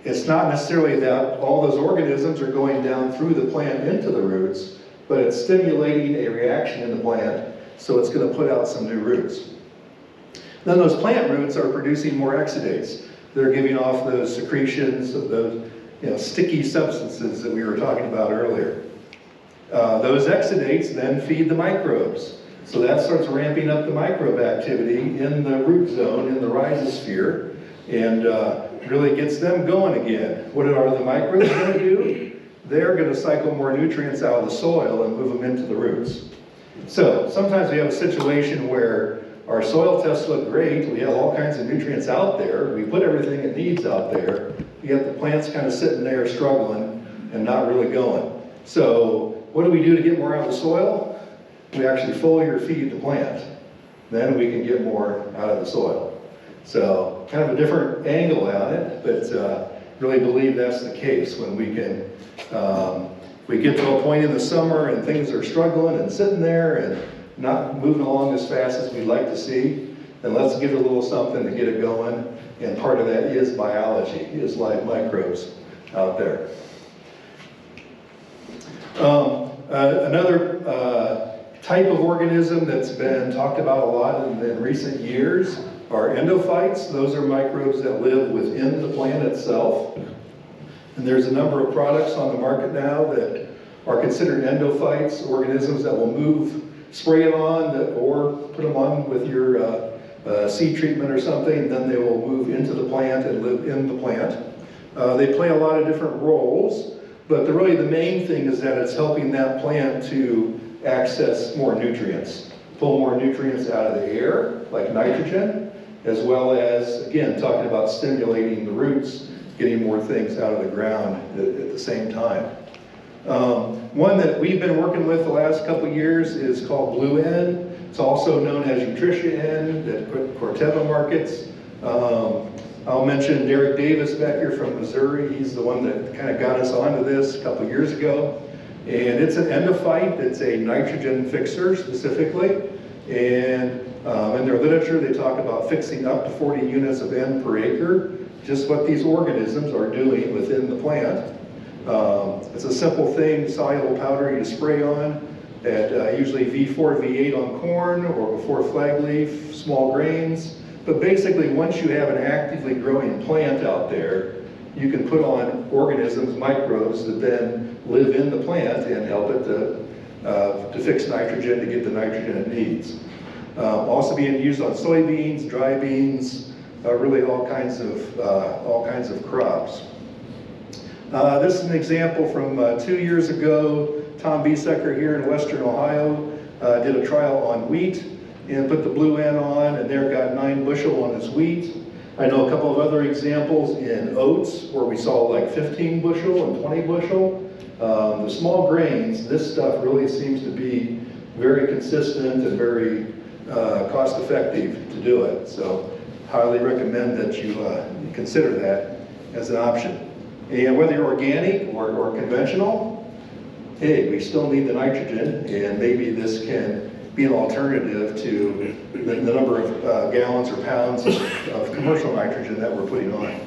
It's not necessarily that all those organisms are going down through the plant into the roots, but it's stimulating a reaction in the plant, so it's going to put out some new roots. Then those plant roots are producing more exudates. They're giving off those secretions of those sticky substances that we were talking about earlier. Those exudates then feed the microbes. So that starts ramping up the microbe activity in the root zone, in the rhizosphere, and really gets them going again. What are the microbes going to do? They're going to cycle more nutrients out of the soil and move them into the roots. So sometimes we have a situation where our soil tests look great, we have all kinds of nutrients out there, we put everything it needs out there, yet the plant's kind of sitting there struggling and not really going. So what do we do to get more out of the soil? We actually foliar feed the plant. Then we can get more out of the soil. So kind of a different angle on it, but really believe that's the case when we can, we get to a point in the summer and things are struggling and sitting there and not moving along as fast as we'd like to see, then let's give it a little something to get it going. And part of that is biology, is live microbes out there. Another type of organism that's been talked about a lot in recent years are endophytes. Those are microbes that live within the plant itself. And there's a number of products on the market now that are considered endophytes, organisms that will move, spray it on, or put them on with your seed treatment or something, then they will move into the plant and live in the plant. They play a lot of different roles, but really the main thing is that it's helping that plant to access more nutrients, pull more nutrients out of the air, like nitrogen, as well as, again, talking about stimulating the roots, getting more things out of the ground at the same time. One that we've been working with the last couple of years is called Blue N. It's also known as Nutrition N at Corteva markets. I'll mention Derek Davis back here from Missouri. He's the one that kind of got us onto this a couple years ago. And it's an endophyte. It's a nitrogen fixer specifically. And in their literature, they talk about fixing up to 40 units of N per acre, just what these organisms are doing within the plant. It's a simple thing, soluble powder you spray on at usually V4, V8 on corn or before flag leaf, small grains. But basically, once you have an actively growing plant out there, you can put on organisms, microbes, that then live in the plant and help it to fix nitrogen, to get the nitrogen it needs. Also being used on soybeans, dry beans, really all kinds of crops. This is an example from 2 years ago. Tom Biesecker here in Western Ohio did a trial on wheat and put the blue N on, and there got 9 bushel on his wheat. I know a couple of other examples in oats where we saw like 15 bushel and 20 bushel. The small grains, this stuff really seems to be very consistent and very cost effective to do it. So highly recommend that you consider that as an option. And whether you're organic or conventional, hey, we still need the nitrogen, and maybe this can be an alternative to the number of gallons or pounds of commercial nitrogen that we're putting on.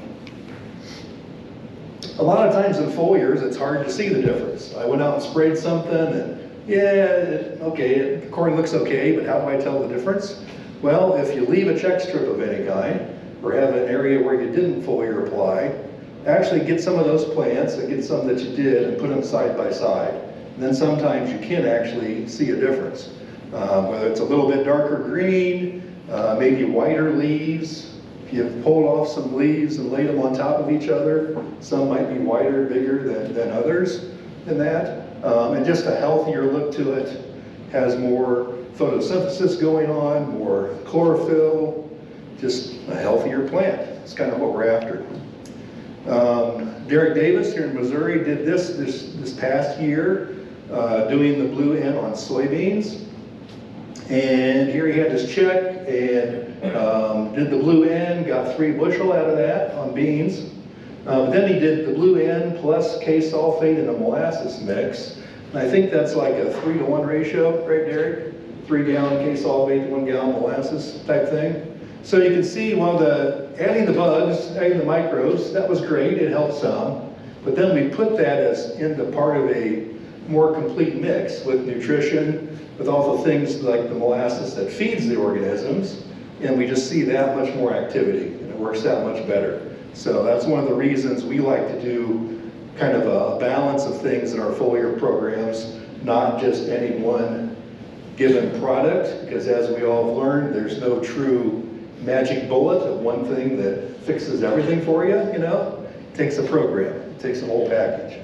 A lot of times in foliars, it's hard to see the difference. I went out and sprayed something, and yeah, okay, the corn looks okay, but how do I tell the difference? Well, if you leave a check strip of any kind, or have an area where you didn't foliar apply, actually get some of those plants and get some that you did and put them side by side. And then sometimes you can actually see a difference. Whether it's a little bit darker green, maybe whiter leaves. If you've pulled off some leaves and laid them on top of each other, some might be whiter, bigger than others in that. And just a healthier look to it, has more photosynthesis going on, more chlorophyll, just a healthier plant. It's kind of what we're after. Derek Davis here in Missouri did this past year, doing the blue N on soybeans. And here he had his check and did the blue N, got 3 bushel out of that on beans. Then he did the blue N plus K-sulfate in a molasses mix. And I think that's like a 3-to-1 ratio, right, Derek? 3 gallon K-sulfate to 1 gallon molasses type thing. So you can see, while adding the bugs, adding the microbes, that was great, it helped some. But then we put that as into part of a more complete mix with nutrition, with all the things like the molasses that feeds the organisms, and we just see that much more activity, and it works that much better. So that's one of the reasons we like to do kind of a balance of things in our foliar programs, not just any one given product, because as we all have learned, there's no true magic bullet of one thing that fixes everything for you, you know? It takes a program, it takes a whole package.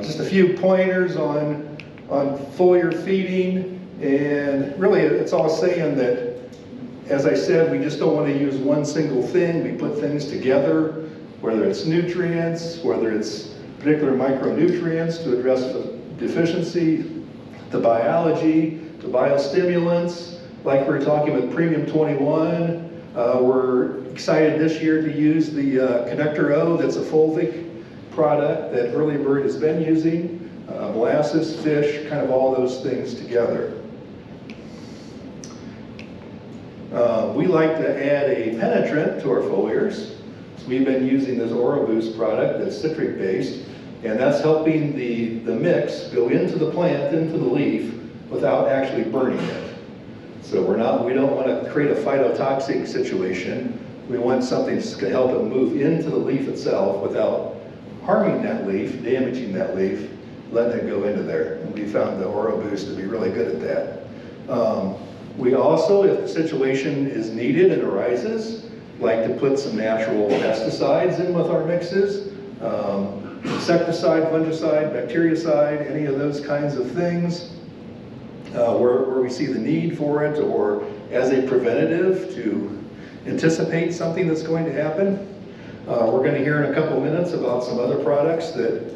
Just a few pointers on foliar feeding, and really it's all saying that, as I said, we just don't want to use one single thing. We put things together, whether it's nutrients, whether it's particular micronutrients to address the deficiency, the biology, the biostimulants, like we were talking with Premium 21. We're excited this year to use the Connector O, that's a fulvic product that Early Bird has been using. Molasses, fish, kind of all those things together. We like to add a penetrant to our foliars. So we've been using this OroBoost product that's citric based, and that's helping the mix go into the plant, into the leaf, without actually burning it. So we don't want to create a phytotoxic situation. We want something that's going to help it move into the leaf itself without harming that leaf, damaging that leaf, letting it go into there. And we found the OroBoost to be really good at that. We also, if the situation is needed and arises, like to put some natural pesticides in with our mixes. Insecticide, fungicide, bactericide, any of those kinds of things. Where we see the need for it, or as a preventative to anticipate something that's going to happen. We're going to hear in a couple minutes about some other products that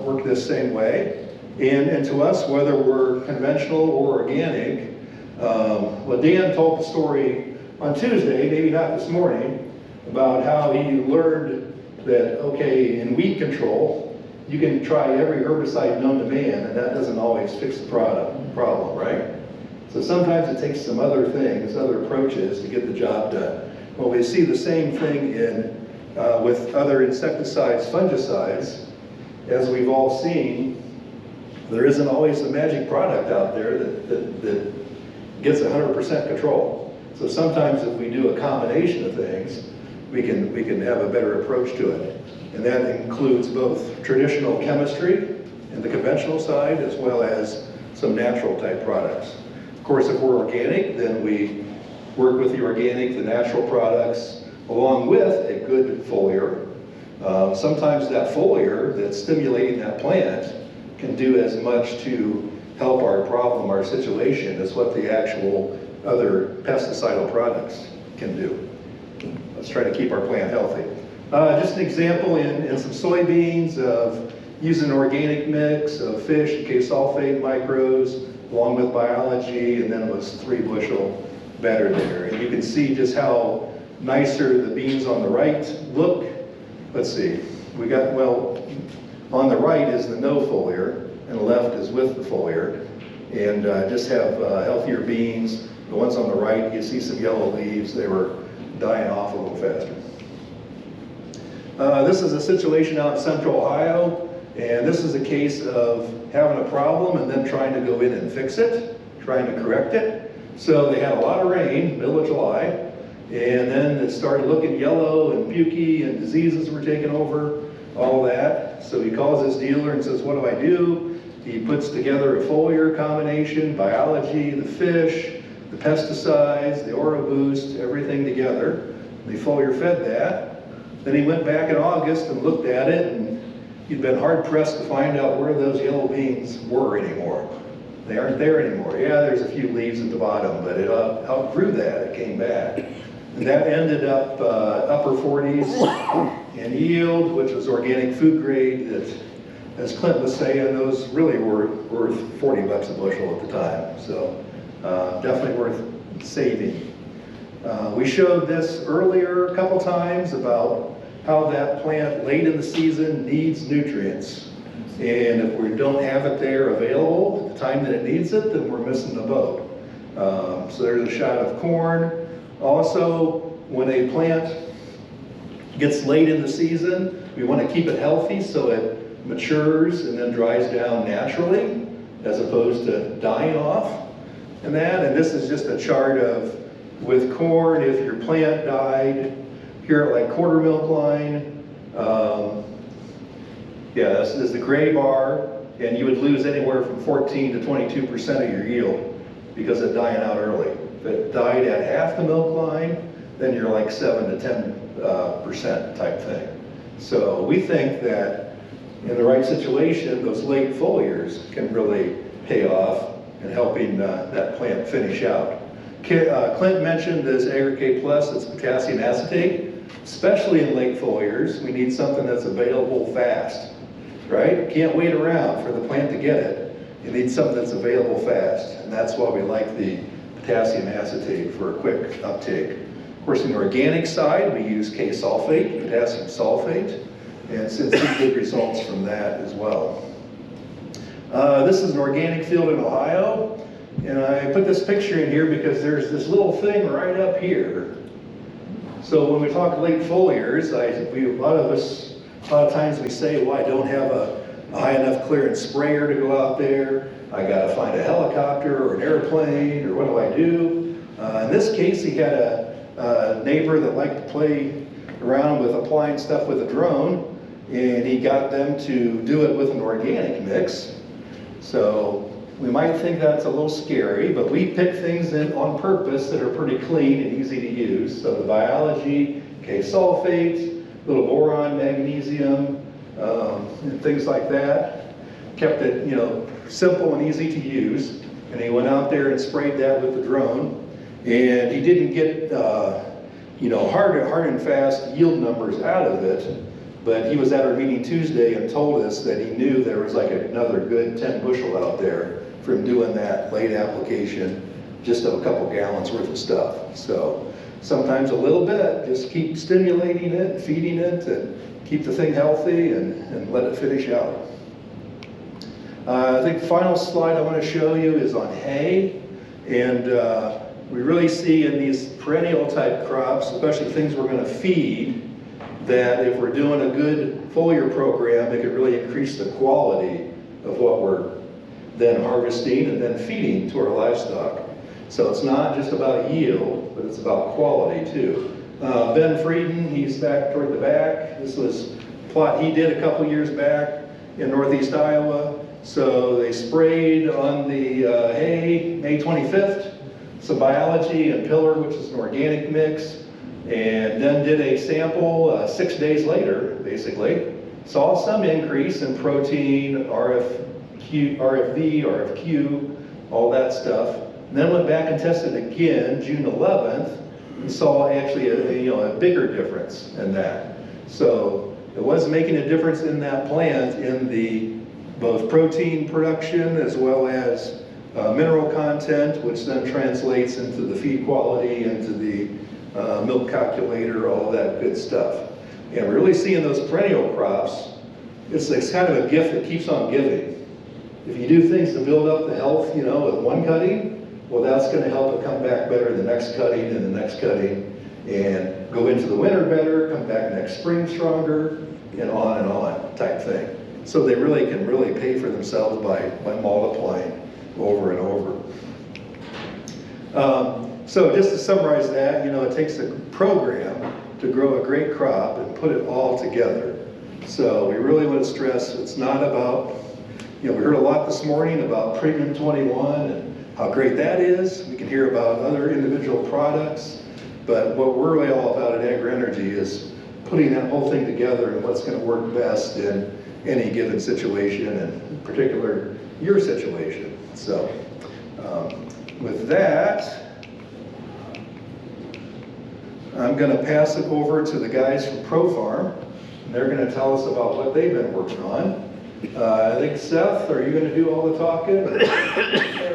work this same way. And to us, whether we're conventional or organic, well, Dan told the story on Tuesday, maybe not this morning, about how he learned that, okay, in weed control, you can try every herbicide known to man, and that doesn't always fix the problem, right? So sometimes it takes some other things, other approaches to get the job done. Well, we see the same thing with other insecticides, fungicides. As we've all seen, there isn't always a magic product out there that gets 100% control. So sometimes if we do a combination of things, we can have a better approach to it. And that includes both traditional chemistry and the conventional side, as well as some natural type products. Of course, if we're organic, then we work with the organic, the natural products, along with a good foliar. Sometimes that foliar that's stimulating that plant can do as much to help our problem, our situation, as what the actual other pesticidal products can do. Let's try to keep our plant healthy. Just an example in some soybeans of using an organic mix of fish and K-sulfate micros, along with biology, and then it was 3 bushel better there. And you can see just how nicer the beans on the right look. Let's see, we got, well, on the right is the no foliar, and the left is with the foliar. And just have healthier beans. The ones on the right, you see some yellow leaves, they were dying off a little faster. This is a situation out in central Ohio, and this is a case of having a problem and then trying to go in and fix it, trying to correct it. So they had a lot of rain, middle of July, and then it started looking yellow and pukey and diseases were taking over, all that. So he calls his dealer and says, what do I do? He puts together a foliar combination, biology, the fish, the pesticides, the Oroboost, everything together. They foliar fed that. Then he went back in August and looked at it, and he'd been hard pressed to find out where those yellow beans were anymore. They aren't there anymore. Yeah, there's a few leaves at the bottom, but it outgrew that, it came back. And that ended up upper 40s in yield, which was organic food grade that, as Clint was saying, those really were worth 40 bucks a bushel at the time. So definitely worth saving. We showed this earlier a couple times about how that plant late in the season needs nutrients. And if we don't have it there available at the time that it needs it, then we're missing the boat. So there's a shot of corn. Also, when a plant gets late in the season, we want to keep it healthy so it matures and then dries down naturally, as opposed to dying off. And this is just a chart of, with corn, if your plant died here at like quarter milk line, this is the gray bar, and you would lose anywhere from 14 to 22% of your yield because of dying out early. If it died at half the milk line, then you're like 7 to 10% type thing. So we think that in the right situation, those late foliars can really pay off in helping that plant finish out. Clint mentioned this AgriK Plus, it's potassium acetate. Especially in late foliars, we need something that's available fast, right? You can't wait around for the plant to get it. You need something that's available fast, and that's why we like the potassium acetate for a quick uptake. Of course, in the organic side, we use K-sulfate, potassium sulfate, and see good results from that as well. This is an organic field in Ohio, and I put this picture in here because there's this little thing right up here. So when we talk late foliars, a lot of times we say, well, I don't have a high enough clearance sprayer to go out there. I got to find a helicopter or an airplane, or what do I do? In this case, he had a neighbor that liked to play around with applying stuff with a drone, and he got them to do it with an organic mix. So we might think that's a little scary, but we pick things in on purpose that are pretty clean and easy to use. So the biology, K-sulfate, little boron, magnesium, and things like that. Kept it, simple and easy to use. And he went out there and sprayed that with the drone. And he didn't get, hard and fast yield numbers out of it. But he was at our meeting Tuesday and told us that he knew there was like another good 10 bushel out there from doing that late application, just of a couple gallons worth of stuff. So sometimes a little bit, just keep stimulating it, feeding it, and keep the thing healthy and let it finish out. I think the final slide I want to show you is on hay. And we really see in these perennial type crops, especially things we're going to feed, that if we're doing a good foliar program, it could really increase the quality of what we're then harvesting and then feeding to our livestock. So it's not just about yield, but it's about quality too. Ben Frieden, he's back toward the back. This was a plot he did a couple years back in northeast Iowa. So they sprayed on the hay May 25th, some biology and pillar, which is an organic mix, and then did a sample 6 days later, basically. Saw some increase in protein, RFV, RFQ, all that stuff. And then went back and tested again, June 11th, and saw actually a bigger difference in that. So it was making a difference in that plant in the both protein production as well as mineral content, which then translates into the feed quality, into the milk calculator, all that good stuff. And we're really seeing those perennial crops, it's kind of a gift that keeps on giving. If you do things to build up the health, with one cutting, well, that's going to help it come back better the next cutting and the next cutting, and go into the winter better, come back next spring stronger, and on type thing. So they really can pay for themselves by multiplying over and over. So just to summarize that, it takes a program to grow a great crop and put it all together. So we really want to stress it's not about, we heard a lot this morning about Premium 21 and how great that is. We can hear about other individual products, but what we're really all about at AgriEnergy is putting that whole thing together and what's going to work best in any given situation, and in particular, your situation. So with that, I'm going to pass it over to the guys from ProFarm. They're going to tell us about what they've been working on. I think Seth, are you going to do all the talking?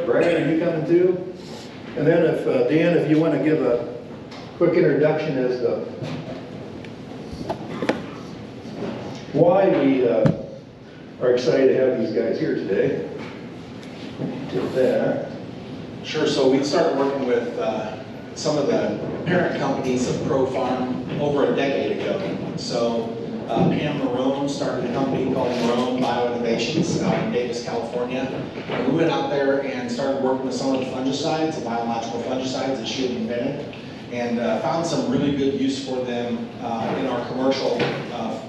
Brad, are you coming too? And then if Dan, if you want to give a quick introduction as to why we are excited to have these guys here today. Take that. Sure, so we started working with some of the parent companies of ProFarm over a decade ago. So Pam Marone started a company called Marone Bioinnovations out in Davis, California. And we went out there and started working with some of the fungicides, the biological fungicides that she had invented, and found some really good use for them in our commercial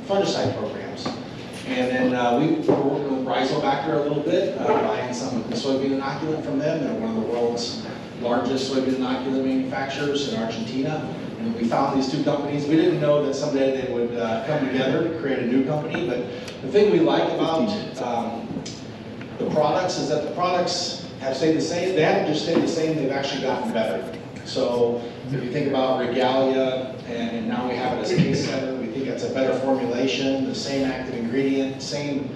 fungicide programs. And then we were working with Rhizobacter a little bit, buying some soybean inoculant from them. They're one of the world's largest soybean inoculant manufacturers in Argentina. And we found these two companies. We didn't know that someday they would come together to create a new company, but the thing we like about the products is that the products have stayed the same. They haven't just stayed the same, they've actually gotten better. So if you think about Regalia, and now we have it as Case Setter, we think it's a better formulation, the same active ingredient, same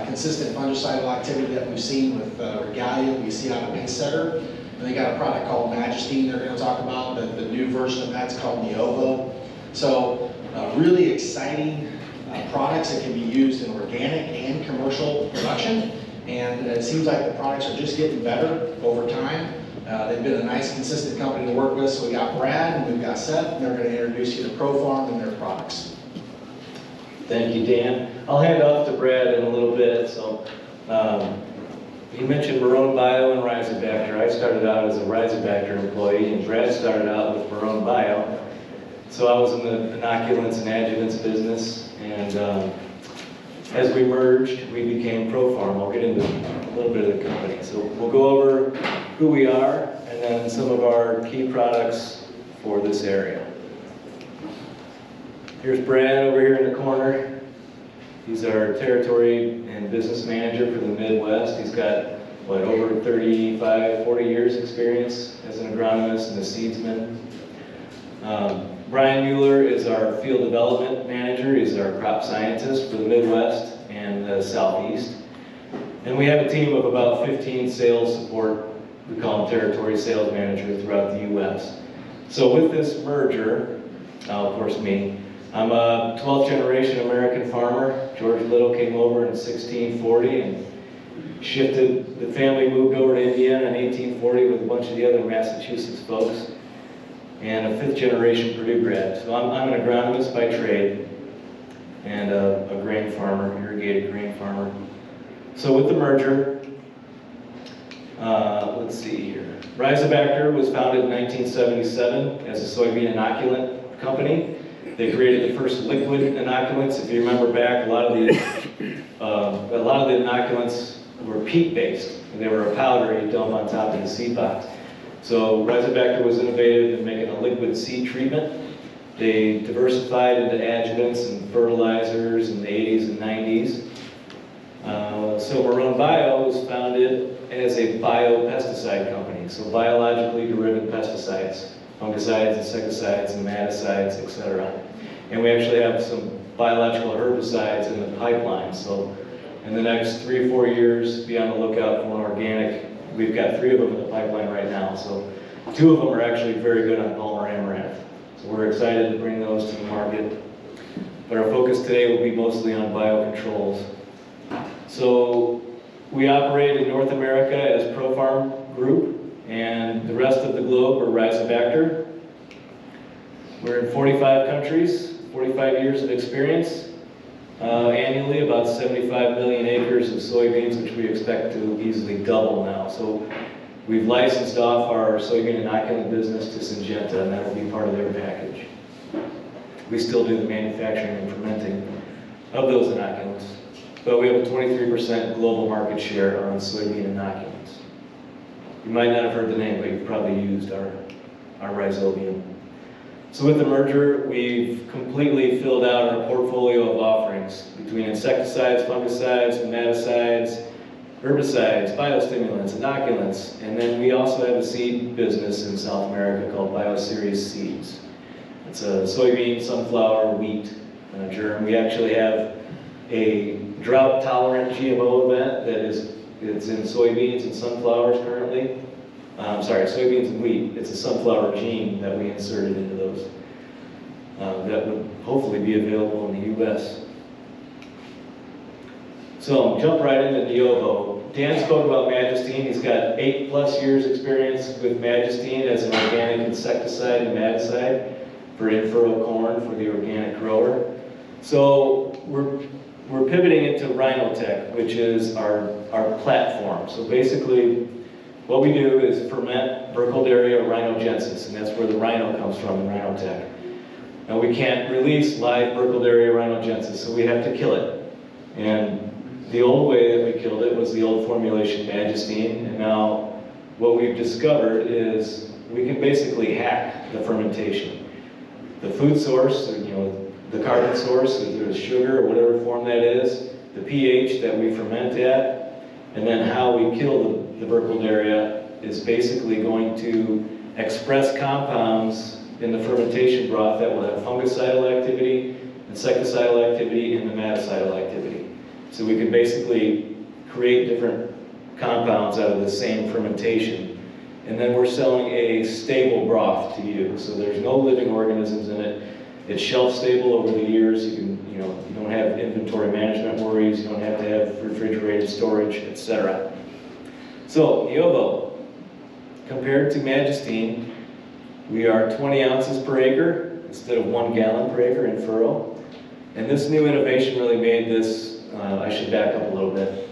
consistent fungicidal activity that we've seen with Regalia, we see out of Pace Setter. And they got a product called Magistine they're going to talk about. The new version of that's called Neovo. So really exciting products that can be used in organic and commercial production. And it seems like the products are just getting better over time. They've been a nice, consistent company to work with. So we got Brad and we've got Seth, and they're going to introduce you to ProFarm and their products. Thank you, Dan. I'll hand off to Brad in a little bit. So. You mentioned Marone Bio and Rhizobacter. I started out as a Rhizobacter employee, and Brad started out with Marone Bio. So I was in the inoculants and adjuvants business, and as we merged, we became ProFarm. I'll get into a little bit of the company. So we'll go over who we are, and then some of our key products for this area. Here's Brad over here in the corner. He's our territory and business manager for the Midwest. He's got, over 35, 40 years experience as an agronomist and a seedsman. Brian Mueller is our field development manager. He's our crop scientist for the Midwest and the Southeast. And we have a team of about 15 sales support, we call them territory sales managers throughout the U.S. So with this merger, of course me, I'm a 12th generation American farmer. George Little came over in 1640 and shifted, the family moved over to Indiana in 1840 with a bunch of the other Massachusetts folks, and a 5th generation Purdue grad. So I'm an agronomist by trade and a grain farmer, irrigated grain farmer. So with the merger, let's see here. Rhizobacter was founded in 1977 as a soybean inoculant company. They created the first liquid inoculants. If you remember back, a lot of the inoculants were peat-based. They were a powder you dump on top of the seed box. So Rhizobacter was innovative in making a liquid seed treatment. They diversified into adjuvants and fertilizers in the 80s and 90s. So Marone Bio was founded as a biopesticide company, so biologically derived pesticides, fungicides, insecticides, nematicides, etc. And we actually have some biological herbicides in the pipeline. So in the next 3 or 4 years, be on the lookout for an organic. We've got 3 of them in the pipeline right now. So 2 of them are actually very good on Palmer amaranth. So we're excited to bring those to the market. But our focus today will be mostly on biocontrols. So we operate in North America as ProFarm Group, and the rest of the globe are Rhizobacter. We're in 45 countries, 45 years of experience. Annually, about 75 million acres of soybeans, which we expect to easily double now. So we've licensed off our soybean inoculant business to Syngenta, and that will be part of their package. We still do the manufacturing and fermenting of those inoculants, but we have a 23% global market share on soybean inoculants. You might not have heard the name, but you've probably used our rhizobium. So with the merger, we've completely filled out our portfolio of offerings between insecticides, fungicides, nematicides, herbicides, biostimulants, inoculants, and then we also have a seed business in South America called BioSeries Seeds. It's a soybean, sunflower, wheat germ. We actually have a drought-tolerant GMO event that it's in soybeans and sunflowers currently. Soybeans and wheat. It's a sunflower gene that we inserted into those that would hopefully be available in the US. So I'll jump right into Neovo. Dan spoke about Magistine. He's got 8+ years experience with Magistine as an organic insecticide and nematicide for in-furrow corn for the organic grower. So we're pivoting into Rhinotech, which is our platform. So basically, what we do is ferment Burkholderia rhinogensis, and that's where the rhino comes from in Rhinotech. Now we can't release live Burkholderia rhinogensis, so we have to kill it. And the old way that we killed it was the old formulation Magistine, and now what we've discovered is we can basically hack the fermentation. The food source, the carbon source, if there's sugar or whatever form that is, the pH that we ferment at, and then how we kill the Burkholderia is basically going to express compounds in the fermentation broth that will have fungicidal activity, insecticidal activity, and nematicidal activity. So we can basically create different compounds out of the same fermentation. And then we're selling a stable broth to you. So there's no living organisms in it. It's shelf stable over the years. You don't have inventory management worries. You don't have to have refrigerated storage, etc. So Neovo, compared to Magistine, we are 20 ounces per acre instead of 1 gallon per acre in furrow. And this new innovation really made this, I should back up a little bit.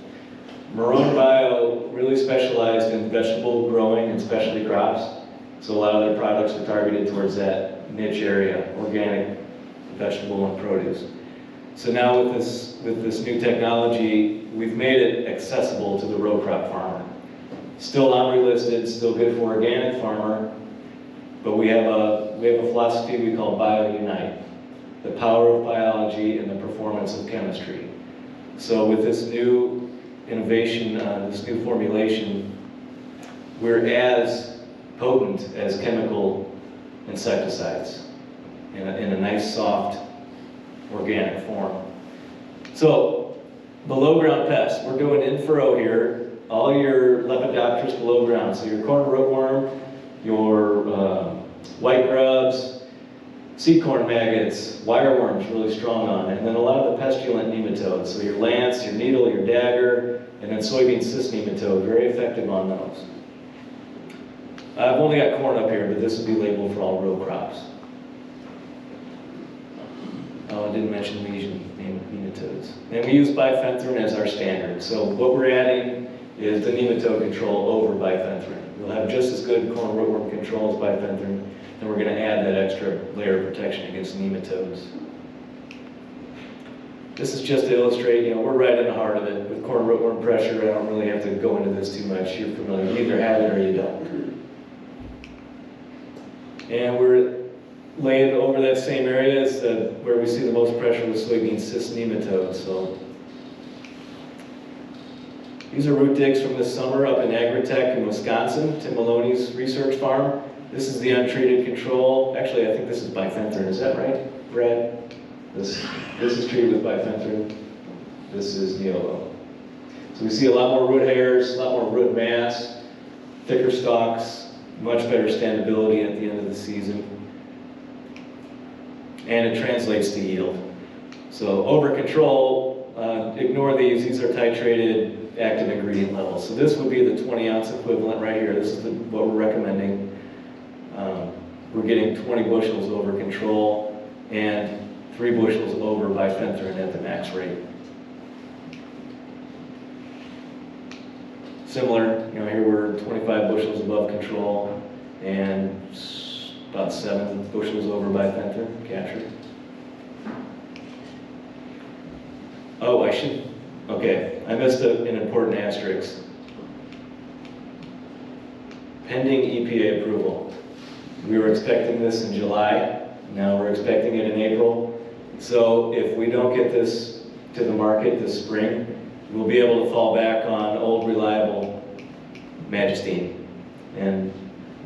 Marone Bio really specialized in vegetable growing and specialty crops. So a lot of their products are targeted towards that niche area, organic vegetable and produce. So now with this new technology, we've made it accessible to the row crop farmer. Still non-relisted, still good for organic farmer, but we have a philosophy we call BioUnite, the power of biology and the performance of chemistry. So with this new innovation, this new formulation, we're as potent as chemical insecticides in a nice, soft, organic form. So, below ground pests, we're doing in furrow here, all your Lepidopterus below ground. So your corn rootworm, your white grubs, seed corn maggots, wireworms really strong on it, and then a lot of the pestilent nematodes. So your lance, your needle, your dagger, and then soybean cyst nematode, very effective on those. I've only got corn up here, but this would be labeled for all row crops. Oh, I didn't mention lesion nematodes. And we use bifenthrin as our standard. So what we're adding is the nematode control over bifenthrin. We'll have just as good corn rootworm control as bifenthrin, and we're going to add that extra layer of protection against nematodes. This is just to illustrate, we're right in the heart of it. With corn rootworm pressure, I don't really have to go into this too much. You're familiar. You either have it or you don't. And we're laying over that same area as where we see the most pressure with soybean cyst nematodes. So these are root digs from this summer up in AgriTech in Wisconsin, Tim Maloney's research farm. This is the untreated control. Actually, I think this is bifenthrin. Is that right, Brad? This is treated with bifenthrin. This is Neolo. So we see a lot more root hairs, a lot more root mass, thicker stalks, much better standability at the end of the season. And it translates to yield. So over control, ignore these. These are titrated active ingredient levels. So this would be the 20-ounce equivalent right here. This is what we're recommending. We're getting 20 bushels over control and 3 bushels over bifenthrin at the max rate. Similar, here we're 25 bushels above control and about 7 bushels over bifenthrin captured. Oh, I missed an important asterisk. Pending EPA approval. We were expecting this in July, now we're expecting it in April. So if we don't get this to the market this spring, we'll be able to fall back on old reliable Magistine. And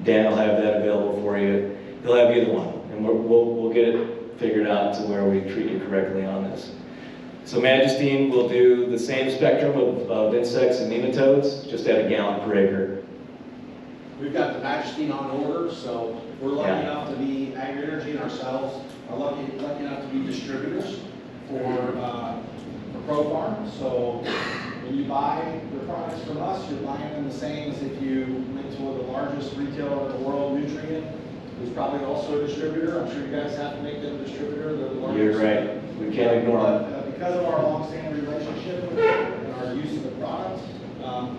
Dan will have that available for you. He'll have either one, and we'll get it figured out to where we treat you correctly on this. So Magistine will do the same spectrum of insects and nematodes, just at a gallon per acre. We've got the Magistine on order, so we're lucky enough to be, AgriEnergy and ourselves are lucky enough to be distributors for ProFarm. So when you buy the products from us, you're buying them the same as if you went to the largest retailer in the world, Nutrient, who's probably also a distributor. I'm sure you guys have to make them a distributor. They're the largest. You're right. We can't ignore it. Because of our long-standing relationship with them and our use of the product,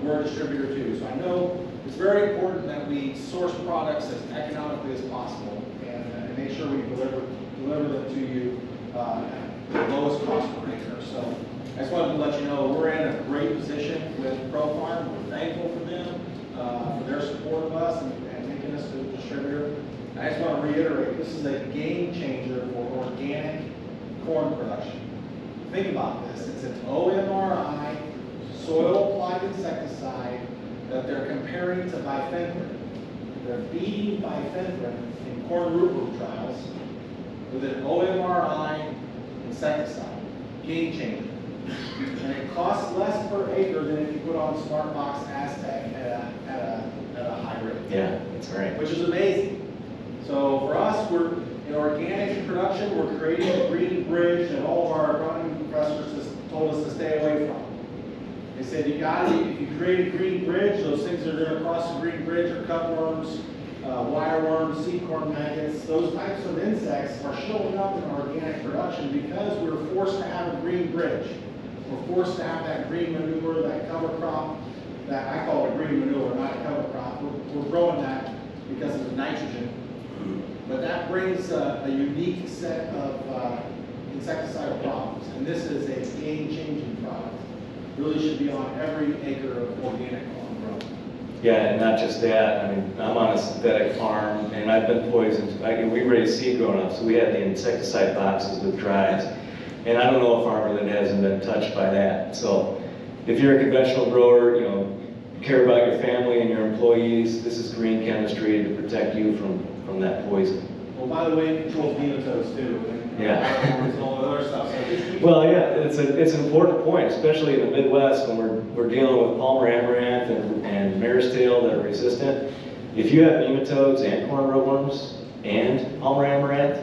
we're a distributor too. So I know it's very important that we source products as economically as possible and make sure we deliver them to you at the lowest cost per acre. So I just wanted to let you know we're in a great position with ProFarm. We're thankful for them, for their support of us and making us a distributor. I just want to reiterate, this is a game changer for organic corn production. Think about this. It's an OMRI soil applied insecticide that they're comparing to bifenthrin. They're beating bifenthrin in corn rootworm trials with an OMRI insecticide. Game changer. And it costs less per acre than if you put on SmartBox Aztec at a high rate. Yeah, that's right. Which is amazing. So for us, we're in organic production, we're creating a green bridge that all of our agronomy professors just told us to stay away from. They said, if you create a green bridge, those things that are going to cross the green bridge are cutworms, wireworms, seed corn maggots. Those types of insects are showing up in our organic production because we're forced to have a green bridge. We're forced to have that green manure, that cover crop, that I call it green manure, not a cover crop. We're growing that because of the nitrogen. But that brings a unique set of insecticidal problems. And this is a game-changing product. Really should be on every acre of organic corn grown. Yeah, and not just that. I mean, I'm on a synthetic farm, and I've been poisoned. We raised seed growing up, so we had the insecticide boxes with drives. And I don't know a farmer that hasn't been touched by that. So if you're a conventional grower, care about your family and your employees, this is green chemistry to protect you from that poison. Well, by the way, it controls nematodes too. And all the other stuff. So well, yeah, it's an important point, especially in the Midwest when we're dealing with Palmer amaranth and mare's tail that are resistant. If you have nematodes and corn rootworms, and Palmer amaranth,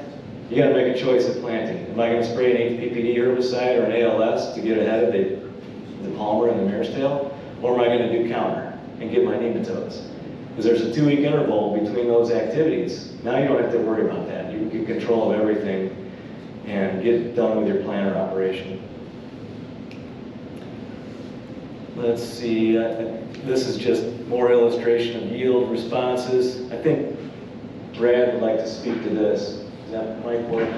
you gotta make a choice at planting. Am I gonna spray an HPPD herbicide or an ALS to get ahead of the Palmer and the mare's tail? Or am I gonna do counter and get my nematodes? Because there's a 2-week interval between those activities. Now you don't have to worry about that. You get control of everything and get done with your planter operation. Let's see, this is just more illustration of yield responses. I think Brad would like to speak to this. Does that mic work?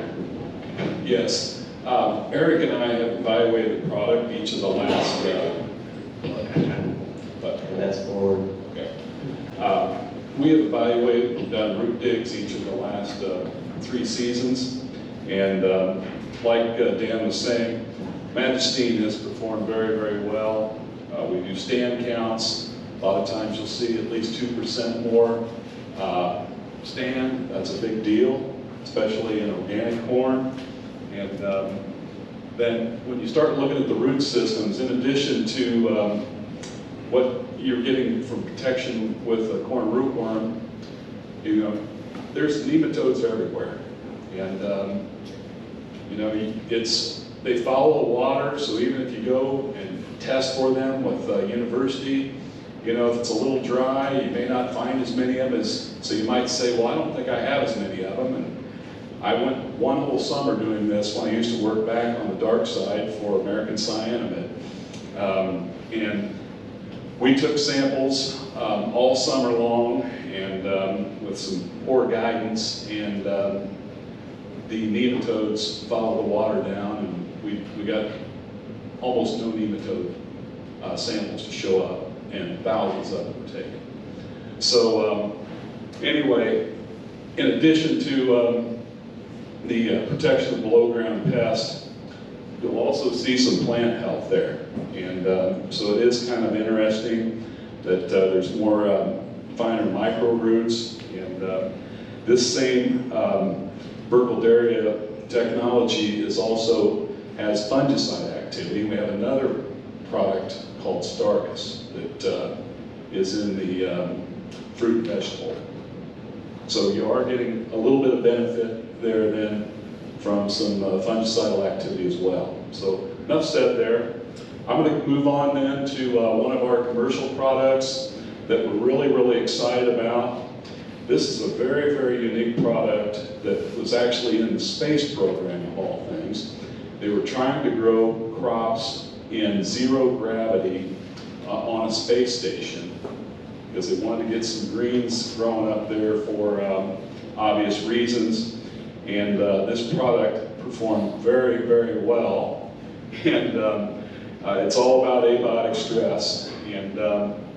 Yes. Eric and I have evaluated the product each of the last, That's forward. okay. We have evaluated, we've done root digs each of the last 3 seasons. And like Dan was saying, Magistine has performed very, very well. We do stand counts. A lot of times you'll see at least 2% more stand. That's a big deal, especially in organic corn. And then when you start looking at the root systems, in addition to what you're getting from protection with a corn rootworm, you know, there's nematodes everywhere. And you know, they follow the water, so even if you go and test for them with university, you know, if it's a little dry, you may not find as many of them so you might say, well, I don't think I have as many of them. And I went one whole summer doing this when I used to work back on the dark side for American Cyanamid. And we took samples all summer long and with some poor guidance, and the nematodes followed the water down, and we got almost no nematode samples to show up, and thousands of them were taken. So anyway, in addition to the protection of below ground pests, you'll also see some plant health there. And so it is kind of interesting that there's more finer micro roots. And this same Burkholderia technology has fungicide activity. We have another product called Stargus that is in the fruit and vegetable. So you are getting a little bit of benefit there then from some fungicidal activity as well. So enough said there. I'm going to move on then to one of our commercial products that we're really, really excited about. This is a very, very unique product that was actually in the space program of all things. They were trying to grow crops in zero gravity on a space station because they wanted to get some greens growing up there for obvious reasons. And this product performed very, very well. And it's all about abiotic stress. And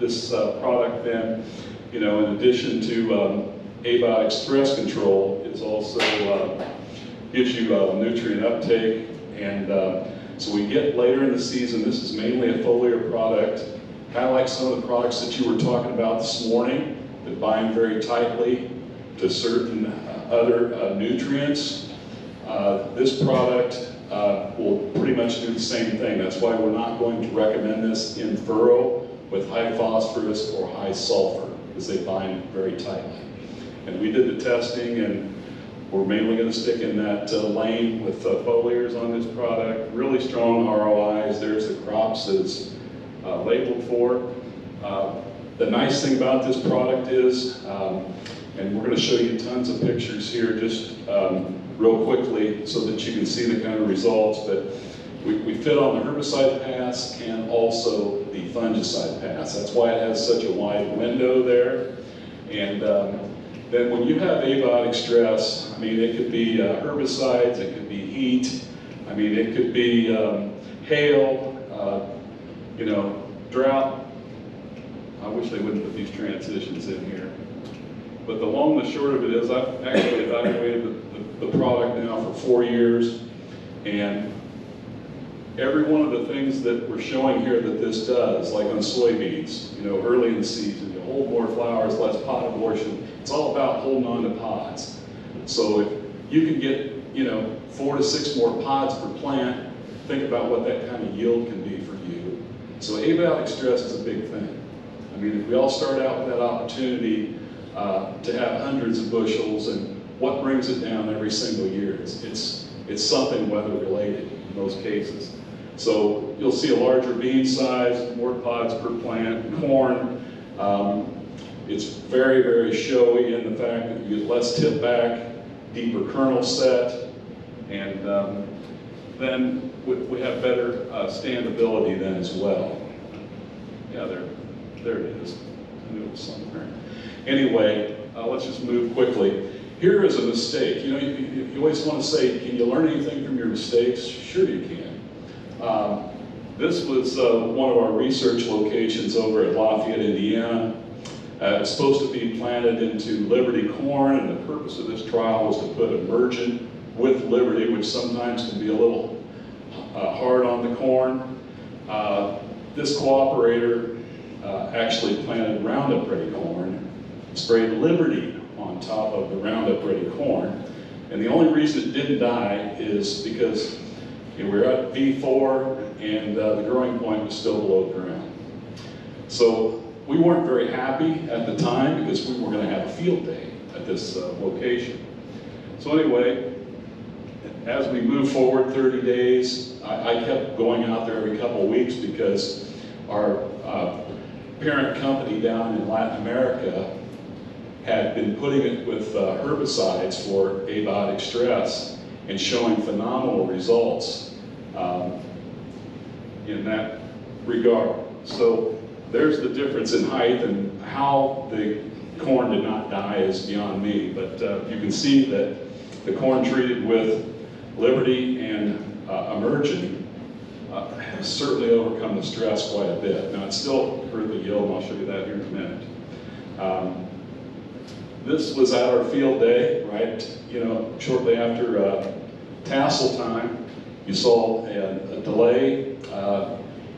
this product then, you know, in addition to abiotic stress control, is also gives you nutrient uptake. And so we get later in the season, this is mainly a foliar product, kind of like some of the products that you were talking about this morning that bind very tightly to certain other nutrients. This product will pretty much do the same thing. That's why we're not going to recommend this in furrow with high phosphorus or high sulfur, because they bind very tightly. And we did the testing, and we're mainly going to stick in that lane with foliars on this product. Really strong ROIs. There's the crops that it's labeled for. The nice thing about this product is, and we're going to show you tons of pictures here just real quickly so that you can see the kind of results, but we fit on the herbicide pass and also the fungicide pass. That's why it has such a wide window there. And then when you have abiotic stress, I mean, it could be herbicides, it could be heat, I mean, it could be hail, you know, drought. I wish they wouldn't put these transitions in here. But the long and the short of it is I've actually evaluated the product now for 4 years, and every one of the things that we're showing here that this does, like on soybeans, you know, early in the season, you hold more flowers, less pod abortion. It's all about holding on to pods. So if you can get, you know, 4 to 6 more pods per plant, think about what that kind of yield can be for you. So abiotic stress is a big thing. I mean, if we all start out with that opportunity to have hundreds of bushels and what brings it down every single year? It's something weather related in most cases. So you'll see a larger bean size, more pods per plant. Corn, it's very, very showy in the fact that you get less tip back, deeper kernel set, and then we have better standability then as well. Yeah, there it is. I knew it was somewhere. Anyway, let's just move quickly. Here is a mistake. You know, you always want to say, can you learn anything from your mistakes? Sure you can. This was one of our research locations over at Lafayette, Indiana. It's supposed to be planted into Liberty corn, and the purpose of this trial was to put Emergent with Liberty, which sometimes can be a little hard on the corn. This cooperator actually planted Roundup Ready corn, sprayed Liberty on top of the Roundup Ready corn, and the only reason it didn't die is because we were at V4 and the growing point was still below ground. So we weren't very happy at the time because we were going to have a field day at this location. So anyway, as we moved forward 30 days, I kept going out there every couple of weeks because our parent company down in Latin America had been putting it with herbicides for abiotic stress and showing phenomenal results in that regard. So there's the difference in height, and how the corn did not die is beyond me, but you can see that the corn treated with Liberty and Emergent has certainly overcome the stress quite a bit. Now it's still hurt the yield, and I'll show you that here in a minute. This was at our field day, right? You know, shortly after tassel time, you saw a delay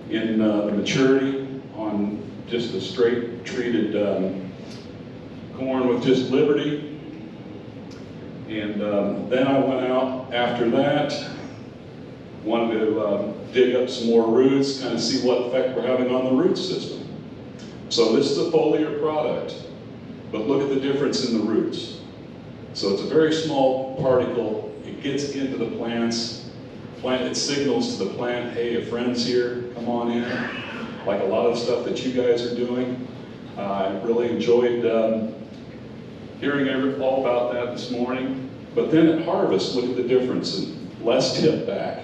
in the maturity on just a straight treated corn with just Liberty. And then I went out after that, wanted to dig up some more roots, kind of see what effect we're having on the root system. So this is a foliar product, but look at the difference in the roots. So it's a very small particle. It gets into the plants. It signals to the plant, hey, a friend's here, come on in. Like a lot of stuff that you guys are doing. I really enjoyed hearing all about that this morning. But then at harvest, look at the difference in less tip back,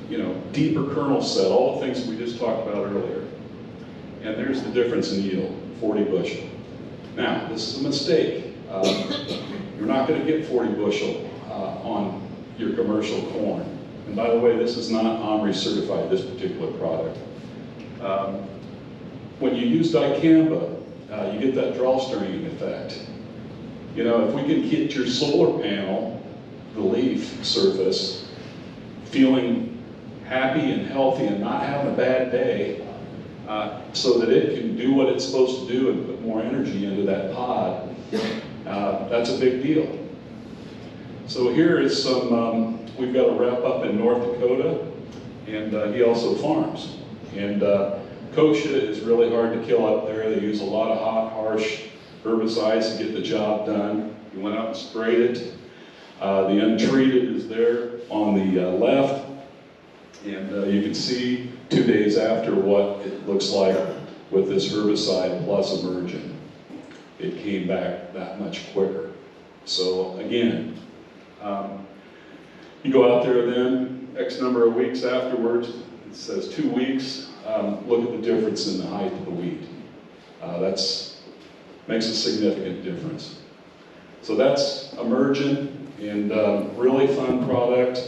you know, deeper kernel set, all the things we just talked about earlier. And there's the difference in yield, 40 bushel. Now, this is a mistake. You're not going to get 40 bushel on your commercial corn. And by the way, this is not OMRI certified, this particular product. When you use dicamba, you get that drawstring effect. You know, if we can get your solar panel, the leaf surface, feeling happy and healthy and not having a bad day, so that it can do what it's supposed to do and put more energy into that pod, that's a big deal. So here is some, we've got a rep up in North Dakota, and he also farms. And kochia is really hard to kill up there. They use a lot of hot, harsh herbicides to get the job done. We went out and sprayed it. The untreated is there on the left. And you can see 2 days after what it looks like with this herbicide plus Emergent. It came back that much quicker. So again, you go out there then, X number of weeks afterwards, it says 2 weeks, look at the difference in the height of the wheat. Makes a significant difference. So that's Emergent, and really fun product.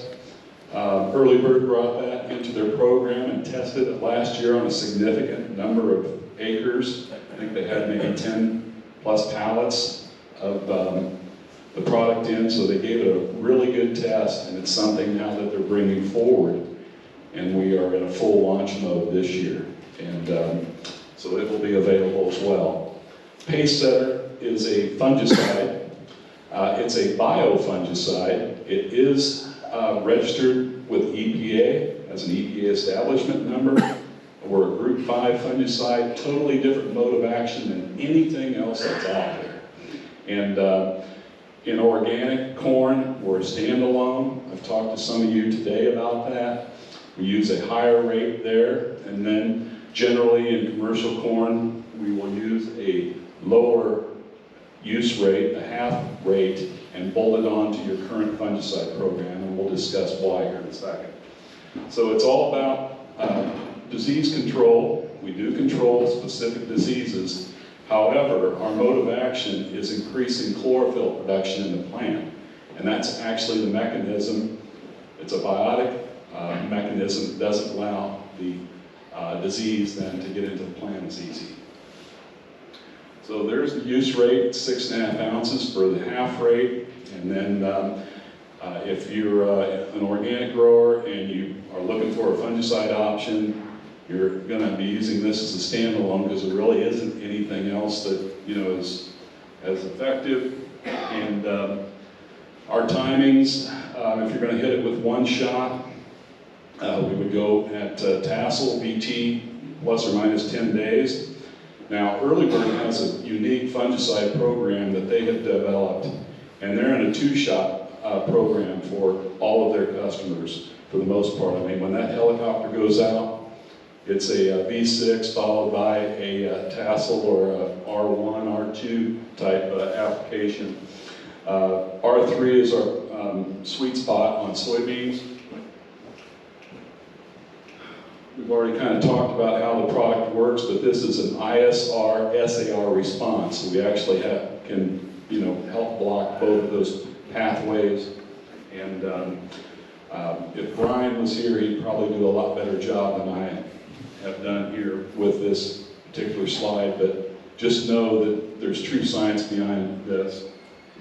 Early Bird brought that into their program and tested it last year on a significant number of acres. I think they had maybe 10 plus pallets of the product in, so they gave it a really good test, and it's something now that they're bringing forward, and we are in a full launch mode this year, and so it will be available as well. Pace Setter is a fungicide. It's a biofungicide. It is registered with EPA as an EPA establishment number. We're a Group 5 fungicide, totally different mode of action than anything else that's out there. And in organic corn, we're standalone. I've talked to some of you today about that. We use a higher rate there, and then generally in commercial corn, we will use a lower use rate, a half rate, and bolt it on to your current fungicide program, and we'll discuss why here in a second. So it's all about disease control. We do control specific diseases. However, our mode of action is increasing chlorophyll production in the plant, and that's actually the mechanism. It's a biotic mechanism that doesn't allow the disease then to get into the plant as easy. So there's the use rate, 6.5 ounces for the half rate, and then if you're an organic grower and you are looking for a fungicide option, you're going to be using this as a standalone because there really isn't anything else that is as effective. And our timings, if you're going to hit it with one shot, we would go at tassel BT plus or minus 10 days. Now, Earlybird has a unique fungicide program that they have developed, and they're in a 2-shot program for all of their customers for the most part. I mean, when that helicopter goes out, it's a V6 followed by a tassel or a R1, R2 type application. R3 is our sweet spot on soybeans. We've already kind of talked about how the product works, but this is an ISR-SAR response. So we actually can help block both of those pathways. And if Brian was here, he'd probably do a lot better job than I have done here with this particular slide, but just know that there's true science behind this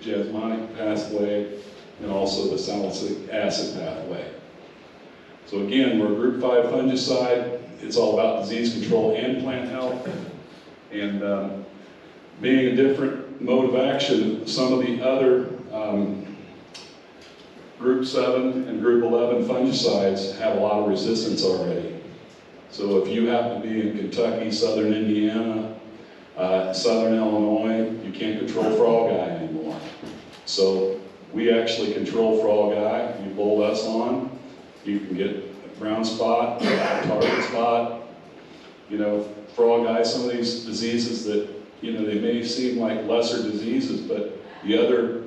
jasmonic pathway and also the salicylic acid pathway. So again, we're a group 5 fungicide. It's all about disease control and plant health. And being a different mode of action, some of the other group 7 and group 11 fungicides have a lot of resistance already. So if you happen to be in Kentucky, southern Indiana, southern Illinois, you can't control frog eye anymore. So we actually control frog eye. You bolt us on, you can get a brown spot, a target spot, frog eye, some of these diseases that, they may seem like lesser diseases, but the other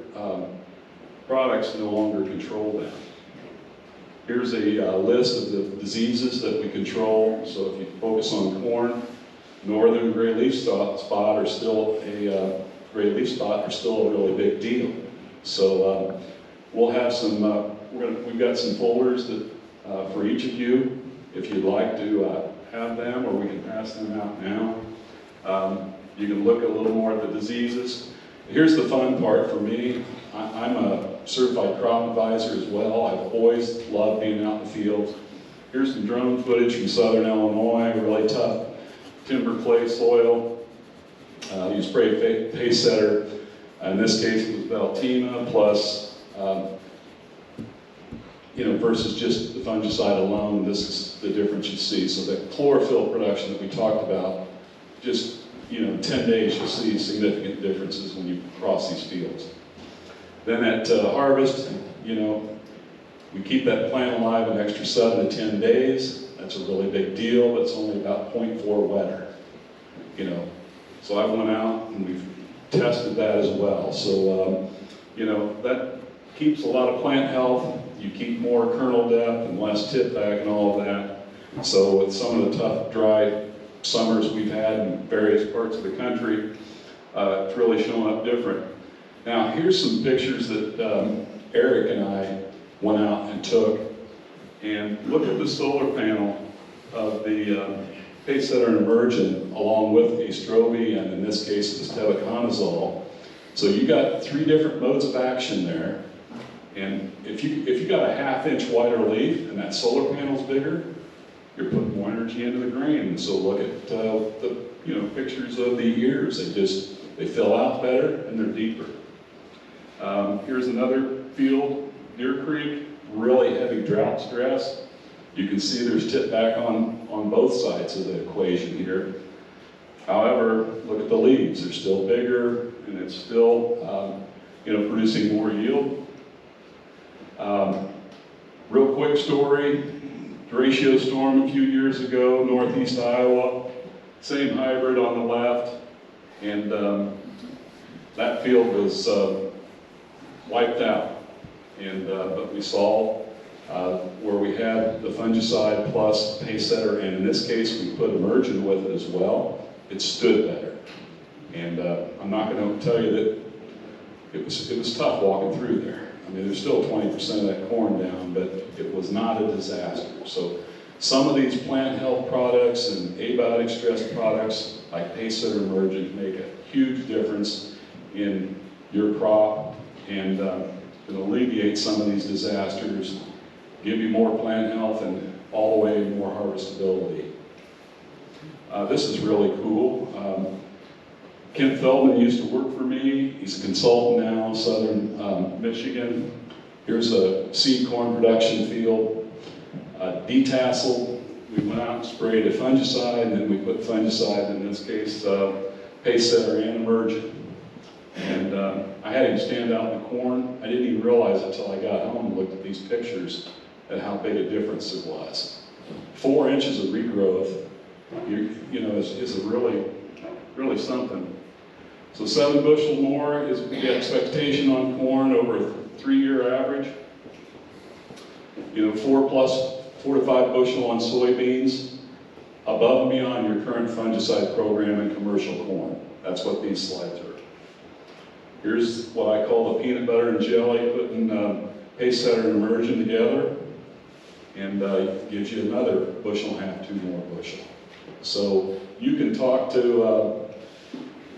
products no longer control them. Here's a list of the diseases that we control. So if you focus on corn, northern gray leaf spot are still a really big deal. So we'll have some. We've got some folders that for each of you, if you'd like to have them, or we can pass them out now. You can look a little more at the diseases. Here's the fun part for me. I'm a certified crop advisor as well. I've always loved being out in the field. Here's some drone footage from southern Illinois, really tough timber clay soil. You spray pace setter. In this case, it was Veltima plus, versus just the fungicide alone. This is the difference you see. So the chlorophyll production that we talked about, just 10 days, you'll see significant differences when you cross these fields. Then at harvest, we keep that plant alive an extra 7 to 10 days. That's a really big deal. It's only about 0.4 wetter, So I went out and we've tested that as well. So, that keeps a lot of plant health. You keep more kernel depth and less tip back and all of that. So with some of the tough, dry summers we've had in various parts of the country, it's really showing up different. Now, here's some pictures that Eric and I went out and took. And look at the solar panel of the pace setter and emergent, along with a strobe, and in this case, it's tebuconazole. So you got 3 different modes of action there. And if you got a 1/2 inch wider leaf and that solar panel's bigger, you're putting more energy into the grain. And so look at the pictures of the ears. They fill out better and they're deeper. Here's another field, Deer Creek, really heavy drought stress. You can see there's tip back on both sides of the equation here. However, look at the leaves. They're still bigger and it's still, producing more yield. Real quick story, derecho storm a few years ago, northeast Iowa, same hybrid on the left, and that field was wiped out. And but we saw where we had the fungicide plus pace setter, and in this case we put emergent with it as well. It stood better, and I'm not going to tell you that it was tough walking through there. I mean, there's still 20% of that corn down, but it was not a disaster. So some of these plant health products and abiotic stress products like pace setter emergent make a huge difference in your crop, and can alleviate some of these disasters, give you more plant health, and all the way more harvestability. This is really cool. Ken Feldman used to work for me. He's a consultant now in southern Michigan. Here's a seed corn production field, detasseled. We went out and sprayed a fungicide, and then we put fungicide, in this case, pace setter and emergent. And I had him stand out in the corn. I didn't even realize it until I got home and looked at these pictures at how big a difference it was. 4 inches of regrowth, is a really something. So 7 bushel more is the expectation on corn over a 3-year average. 4 to 5 bushel on soybeans, above and beyond your current fungicide program in commercial corn. That's what these slides are. Here's what I call the peanut butter and jelly, putting pace setter and emergent together, and gives you another bushel and a half, 2 more bushel. So you can talk to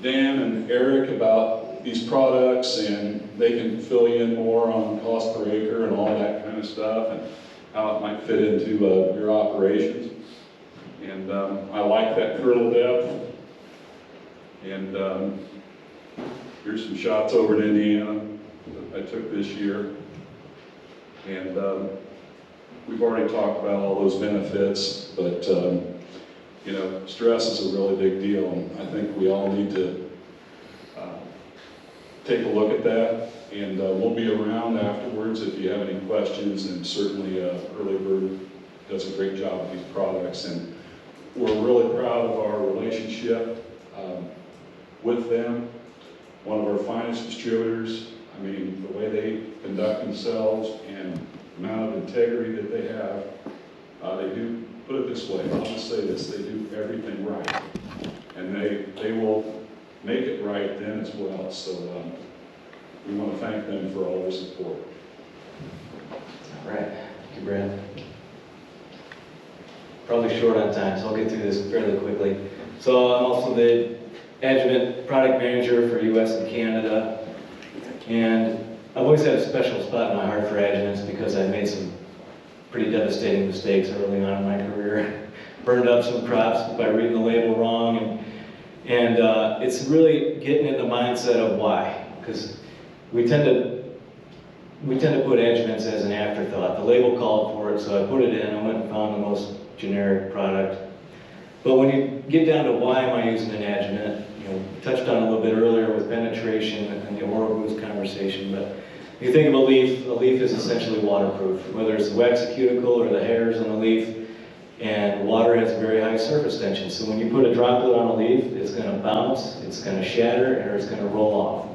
Dan and Eric about these products, and they can fill you in more on cost per acre and all that kind of stuff, and how it might fit into your operations. And I like that kernel depth. And here's some shots over in Indiana that I took this year. And we've already talked about all those benefits, but stress is a really big deal, and I think we all need to take a look at that. And we'll be around afterwards if you have any questions, and certainly Early Bird does a great job with these products, and we're really proud of our relationship with them. One of our finest distributors. I mean, the way they conduct themselves and the amount of integrity that they have, they do, put it this way, I'll just say this, they do everything right. And they will make it right then as well. So we want to thank them for all their support. All right, thank you, Brad. Probably short on time, so I'll get through this fairly quickly. So I'm also the adjuvant product manager for US and Canada, and I've always had a special spot in my heart for adjuvants because I made some pretty devastating mistakes early on in my career. Burned up some crops by reading the label wrong, and it's really getting in the mindset of why, because we tend to put adjuvants as an afterthought. The label called for it, so I put it in. I went and found the most generic product. But when you get down to why am I using an adjuvant, touched on a little bit earlier with penetration and the oral boost conversation, but if you think of a leaf is essentially waterproof, whether it's the waxy cuticle or the hairs on the leaf, and water has very high surface tension. So when you put a droplet on a leaf, it's going to bounce, it's going to shatter, or it's going to roll off.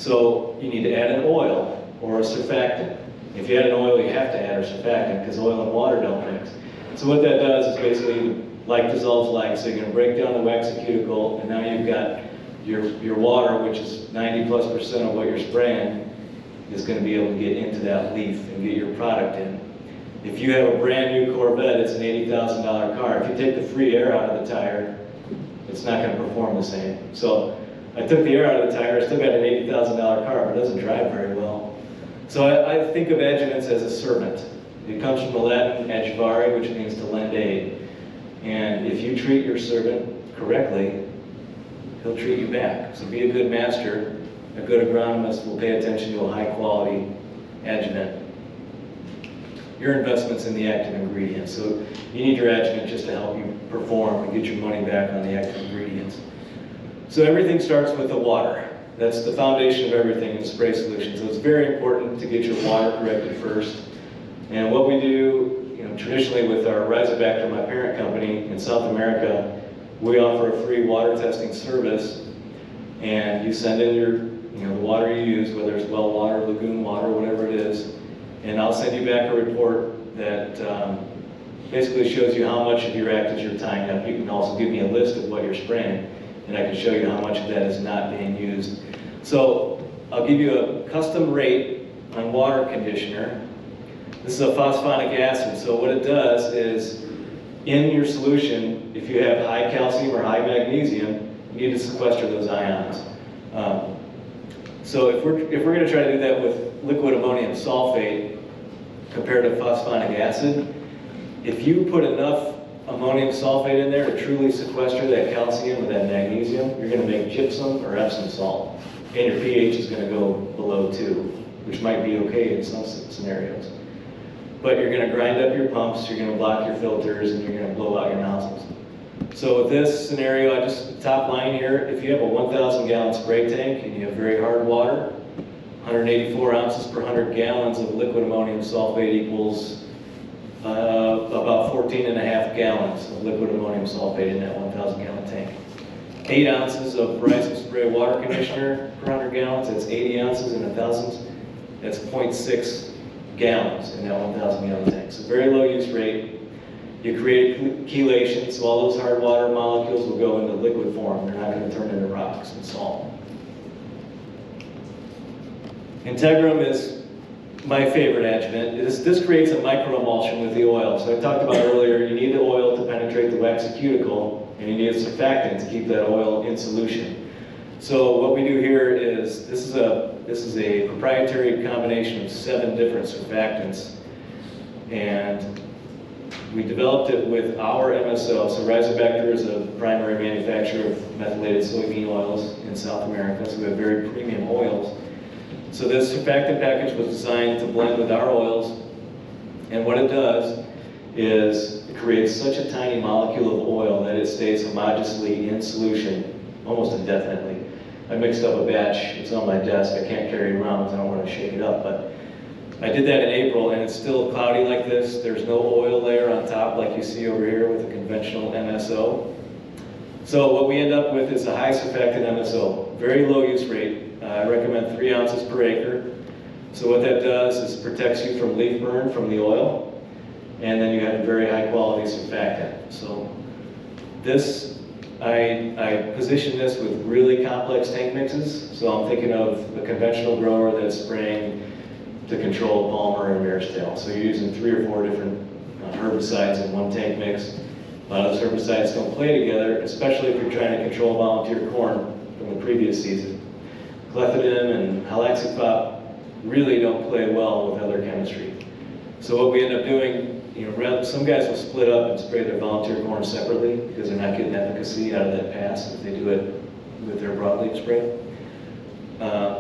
So you need to add an oil or a surfactant. If you add an oil, you have to add a surfactant because oil and water don't mix. So what that does is basically like dissolves like, so you're going to break down the waxy cuticle, and now you've got your water, which is 90+% of what you're spraying, is going to be able to get into that leaf and get your product in. If you have a brand new Corvette, it's an $80,000 car. If you take the free air out of the tire, it's not going to perform the same. So I took the air out of the tire, I still got an $80,000 car, but it doesn't drive very well. So I think of adjuvants as a servant. It comes from the Latin adjuvare, which means to lend aid. And if you treat your servant correctly, he'll treat you back. So be a good master. A good agronomist will pay attention to a high quality adjuvant. Your investment's in the active ingredients. So you need your adjuvant just to help you perform and get your money back on the active ingredients. So everything starts with the water. That's the foundation of everything in spray solutions. So it's very important to get your water corrected first. And what we do, traditionally with our Rhizobacter, my parent company in South America, we offer a free water testing service. And you send in the water you use, whether it's well water, lagoon water, whatever it is, and I'll send you back a report that basically shows you how much of your actives you're tying up. You can also give me a list of what you're spraying, and I can show you how much of that is not being used. So I'll give you a custom rate on water conditioner. This is a phosphonic acid, so what it does is, in your solution, if you have high calcium or high magnesium, you need to sequester those ions. So if we're going to try to do that with liquid ammonium sulfate compared to phosphonic acid, if you put enough ammonium sulfate in there to truly sequester that calcium or that magnesium, you're going to make gypsum or Epsom salt, and your pH is going to go below 2, which might be okay in some scenarios. But you're going to grind up your pumps, you're going to block your filters, and you're going to blow out your nozzles. So with this scenario, top line here, if you have a 1,000 gallon spray tank and you have very hard water, 184 ounces per 100 gallons of liquid ammonium sulfate equals about 14.5 gallons of liquid ammonium sulfate in that 1,000 gallon tank. 8 ounces of Rhizome spray water conditioner per 100 gallons, that's 80 ounces in 1,000, that's 0.6 gallons in that 1,000 gallon tank. So very low use rate. You create chelation, so all those hard water molecules will go into liquid form. They're not going to turn into rocks and salt. Integrum is my favorite adjuvant. This creates a microemulsion with the oil. So I talked about earlier, you need the oil to penetrate the waxy cuticle, and you need a surfactant to keep that oil in solution. So what we do here is, this is a proprietary combination of 7 different surfactants, and we developed it with our MSO. So Rhizobacter is a primary manufacturer of methylated soybean oils in South America, so we have very premium oils. So this surfactant package was designed to blend with our oils, and what it does is it creates such a tiny molecule of oil that it stays homogeneously in solution almost indefinitely. I mixed up a batch, it's on my desk, I can't carry it around because I don't want to shake it up, but I did that in April, and it's still cloudy like this. There's no oil layer on top like you see over here with a conventional MSO. So what we end up with is a high surfactant MSO, very low use rate. I recommend 3 ounces per acre. So what that does is protects you from leaf burn from the oil, and then you have a very high quality surfactant. So this, I position this with really complex tank mixes. So I'm thinking of the conventional grower that's spraying to control palmer and mare's tail. So you're using 3 or 4 different herbicides in one tank mix. A lot of those herbicides don't play together, especially if you're trying to control volunteer corn from the previous season. Clethodim and haloxifop really don't play well with other chemistry. So what we end up doing, some guys will split up and spray their volunteer corn separately because they're not getting efficacy out of that pass if they do it with their broadleaf spray.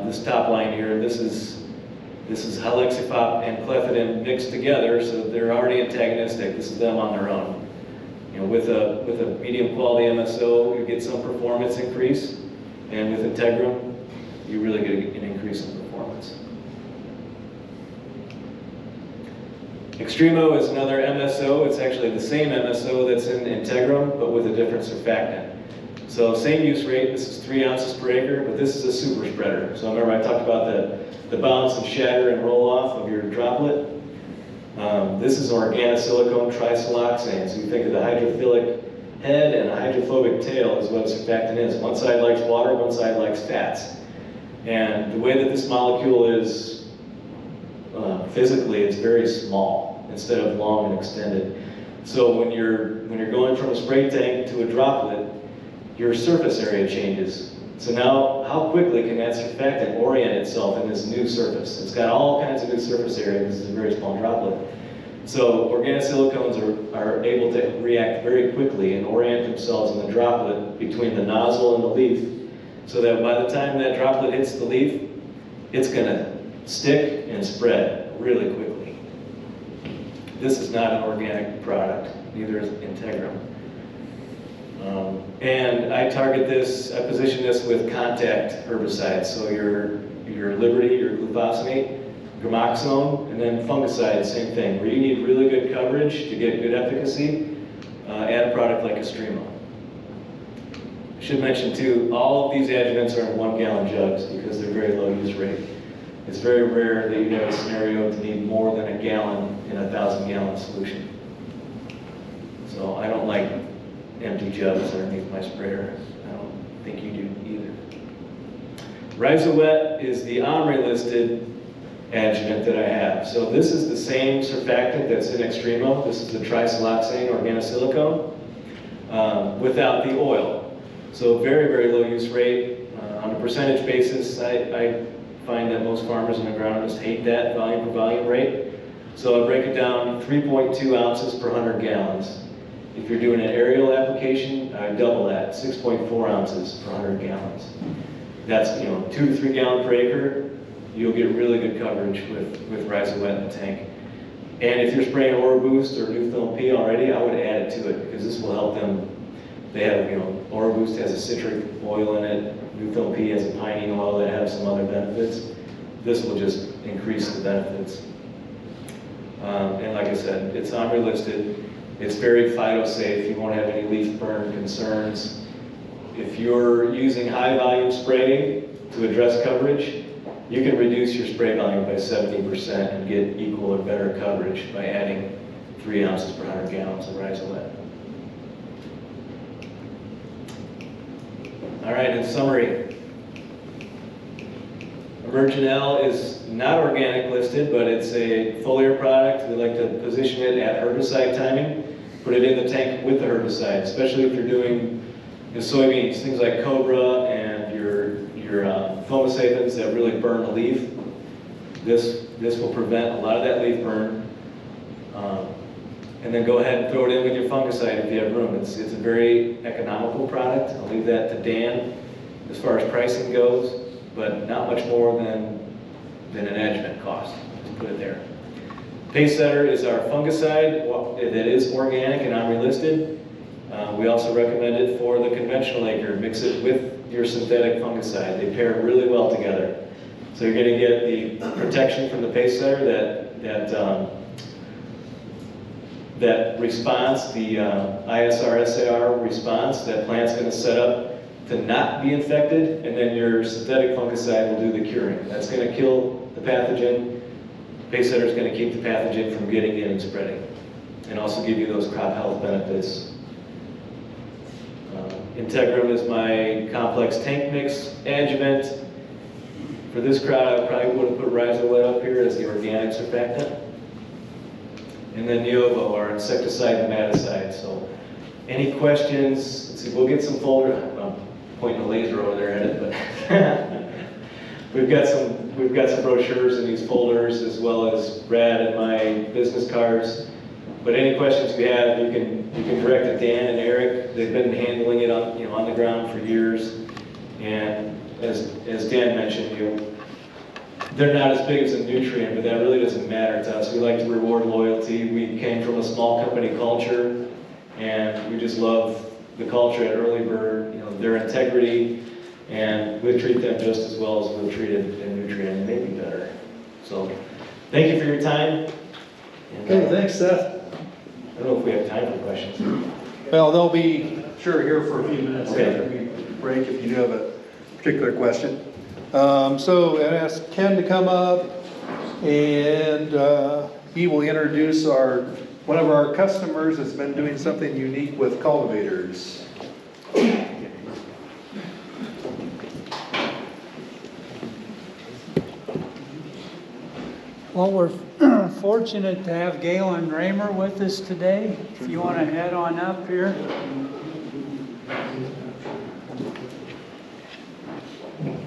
This top line here, this is haloxifop and clethodim mixed together, so they're already antagonistic. This is them on their own. With a medium quality MSO, you get some performance increase, and with Integrum, you really get an increase in performance. Extremo is another MSO. It's actually the same MSO that's in Integrum, but with a different surfactant. So same use rate. This is 3 ounces per acre, but this is a super spreader. So remember I talked about the bounce and shatter and roll off of your droplet. This is organosilicone trisiloxane. So you think of the hydrophilic head and a hydrophobic tail is what a surfactant is. One side likes water, one side likes fats. And the way that this molecule is physically, it's very small instead of long and extended. So when you're going from a spray tank to a droplet, your surface area changes. So now, how quickly can that surfactant orient itself in this new surface? It's got all kinds of new surface area because it's a very small droplet. So organosilicones are able to react very quickly and orient themselves in the droplet between the nozzle and the leaf, so that by the time that droplet hits the leaf, it's going to stick and spread really quickly. This is not an organic product, neither is Integrum. And I position this with contact herbicides. So your Liberty, your glufosinate, gramoxone, and then fungicide, same thing. Where you need really good coverage to get good efficacy, add a product like Estrema. I should mention too, all of these adjuvants are in 1 gallon jugs because they're very low use rate. It's very rare that you have a scenario to need more than a gallon in a 1,000 gallon solution. So I don't like empty jugs underneath my sprayer. I don't think you do either. Rhizowet is the OMRI listed adjuvant that I have. So this is the same surfactant that's in Extremo. This is the trisiloxane organosilicone without the oil. So very, very low use rate. On a percentage basis, I find that most farmers and agronomists hate that volume per volume rate. So I break it down 3.2 ounces per 100 gallons. If you're doing an aerial application, I double that, 6.4 ounces per 100 gallons. That's 2 to 3 gallon per acre. You'll get really good coverage with Rhizowet in the tank. And if you're spraying Oraboost or New Film P already, I would add it to it because this will help them. They have, Oraboost has a citric oil in it. New Film P has a pinene oil that has some other benefits. This will just increase the benefits. And like I said, it's OMRI listed. It's very phytosafe. You won't have any leaf burn concerns. If you're using high volume spraying to address coverage, you can reduce your spray volume by 70% and get equal or better coverage by adding 3 ounces per 100 gallons of Rhizowet. All right, in summary, Emergen-L is not organic listed, but it's a foliar product. We like to position it at herbicide timing. Put it in the tank with the herbicide, especially if you're doing soybeans, things like Cobra and your fomacetins that really burn the leaf. This will prevent a lot of that leaf burn. And then go ahead and throw it in with your fungicide if you have room. It's a very economical product. I'll leave that to Dan as far as pricing goes, but not much more than an adjuvant cost, to put it there. Pacesetter is our fungicide that is organic and OMRI listed. We also recommend it for the conventional acre. Mix it with your synthetic fungicide. They pair really well together. So you're going to get the protection from the pacesetter that response, the ISR-SAR response, that plant's going to set up to not be infected, and then your synthetic fungicide will do the curing. That's going to kill the pathogen. Pacesetter is going to keep the pathogen from getting in and spreading, and also give you those crop health benefits. Integrum is my complex tank mix adjuvant. For this crowd, I probably would have put Rhizowet up here as the organic surfactant. And then Neovo, our insecticide nematicide. So any questions? Let's see, we'll get some folder. I'm pointing a laser over there at it, but we've got some brochures in these folders, as well as Brad and my business cards. But any questions you have, you can direct to Dan and Eric. They've been handling it on the ground for years. And as Dan mentioned, they're not as big as a nutrient, but that really doesn't matter to us. We like to reward loyalty. We came from a small company culture, and we just love the culture at Early Bird, their integrity, and we treat them just as well as we're treated in nutrient, maybe better. So, thank you for your time. And, Okay, thanks, Seth. I don't know if we have time for questions. Well, they'll be here for a few minutes Okay. after we break if you do have a particular question. So I asked Ken to come up, and he will introduce one of our customers that's been doing something unique with cultivators. Well, we're fortunate to have Galen Raymer with us today. If you want to head on up here.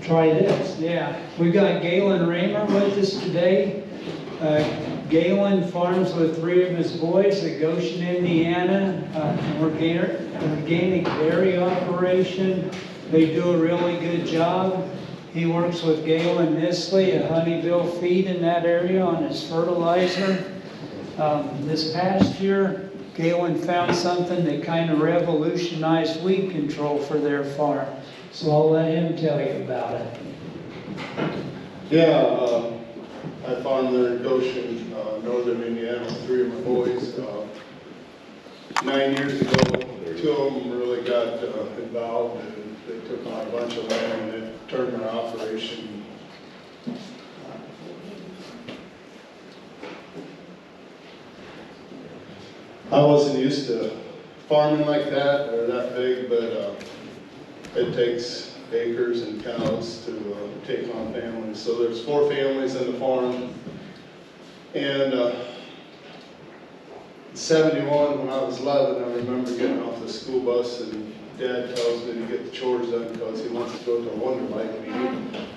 Try this, yeah. We've got Galen Raymer with us today. Galen farms with 3 of his boys at Goshen, Indiana, organic dairy operation. They do a really good job. He works with Galen Nisley at Honeyville Feed in that area on his fertilizer. This past year, Galen found something that kind of revolutionized weed control for their farm. So I'll let him tell you about it. Yeah, I farm there in Goshen, northern Indiana, with 3 of my boys. 9 years ago, 2 of them really got involved, and they took on a bunch of land and it turned their operation. I wasn't used to farming like that or that big, but it takes acres and cows to take on families. So there's 4 families in the farm. And 71, when I was 11, I remember getting off the school bus and Dad tells me to get the chores done because he wants to go to a Wonderlight meeting.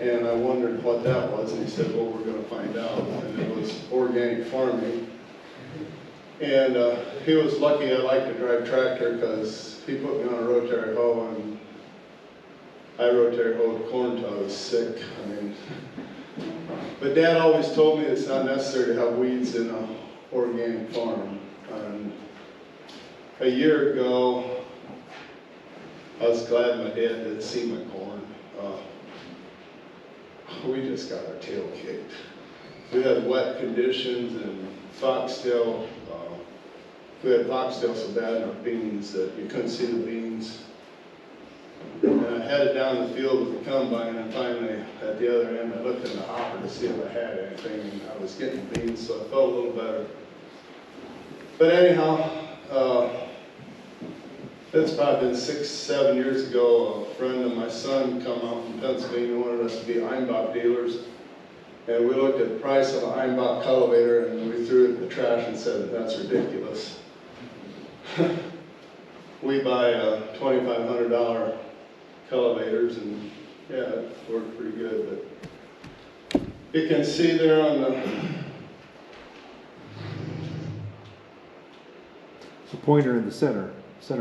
And I wondered what that was, and he said, well, we're going to find out. And it was organic farming. And he was lucky I liked to drive tractor because he put me on a rotary hoe, and I rotary hoed corn until I was sick. I mean, but Dad always told me it's not necessary to have weeds in an organic farm. And a year ago, I was glad my dad didn't see my corn. We just got our tail kicked. We had wet conditions and foxtail. We had foxtail so bad in our beans that you couldn't see the beans. And I headed down the field with the combine, and finally, at the other end, I looked in the hopper to see if I had anything, and I was getting beans, so I felt a little better. But anyhow, it's probably been 6, 7 years ago, a friend of my son come out from Pennsylvania, wanted us to be Einbach dealers. And we looked at the price of an Einbach cultivator, and we threw it in the trash and said, that's ridiculous. We buy $2,500 cultivators, and yeah, it worked pretty good. But you can see there on the pointer in the center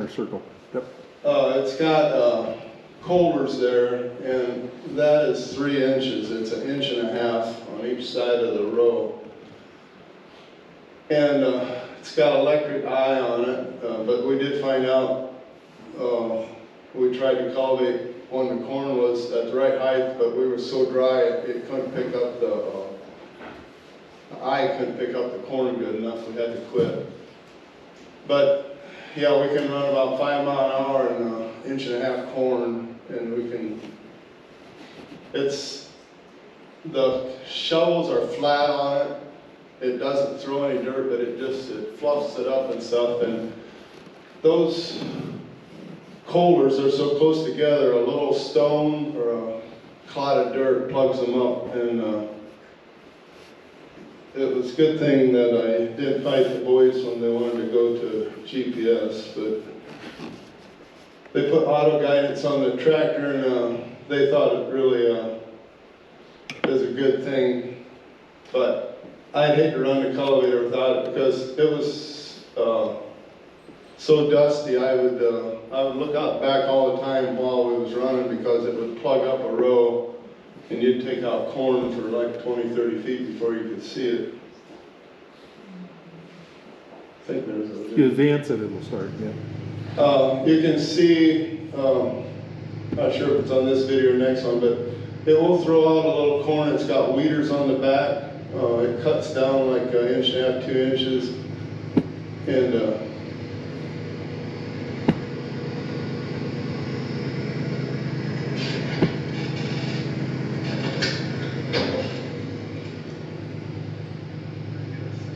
circle. Yep. It's got coulters there, and that is 3 inches. It's 1.5 inches on each side of the row. And it's got electric eye on it, but we did find out, we tried to cultivate when the corn was at the right height, but we were so dry it couldn't pick up the eye couldn't pick up the corn good enough. We had to quit. But yeah, we can run about 5 miles an hour and 1.5 inches corn, and we can. The shovels are flat on it. It doesn't throw any dirt, but it fluffs it up and stuff. And those coulters are so close together, a little stone or a clod of dirt plugs them up. And it was a good thing that I didn't fight the boys when they wanted to go to GPS, but they put auto guidance on the tractor, and they thought it really is a good thing. But I'd hate to run the cultivator without it because it was so dusty. I would look out back all the time while we was running because it would plug up a row, and you'd take out corn for like 20, 30 feet before you could see it. I think there's a... You advance it, it'll start, yeah. You can see, not sure if it's on this video or next one, but it will throw out a little corn. It's got weeders on the back. It cuts down like 1.5 inches, 2 inches, and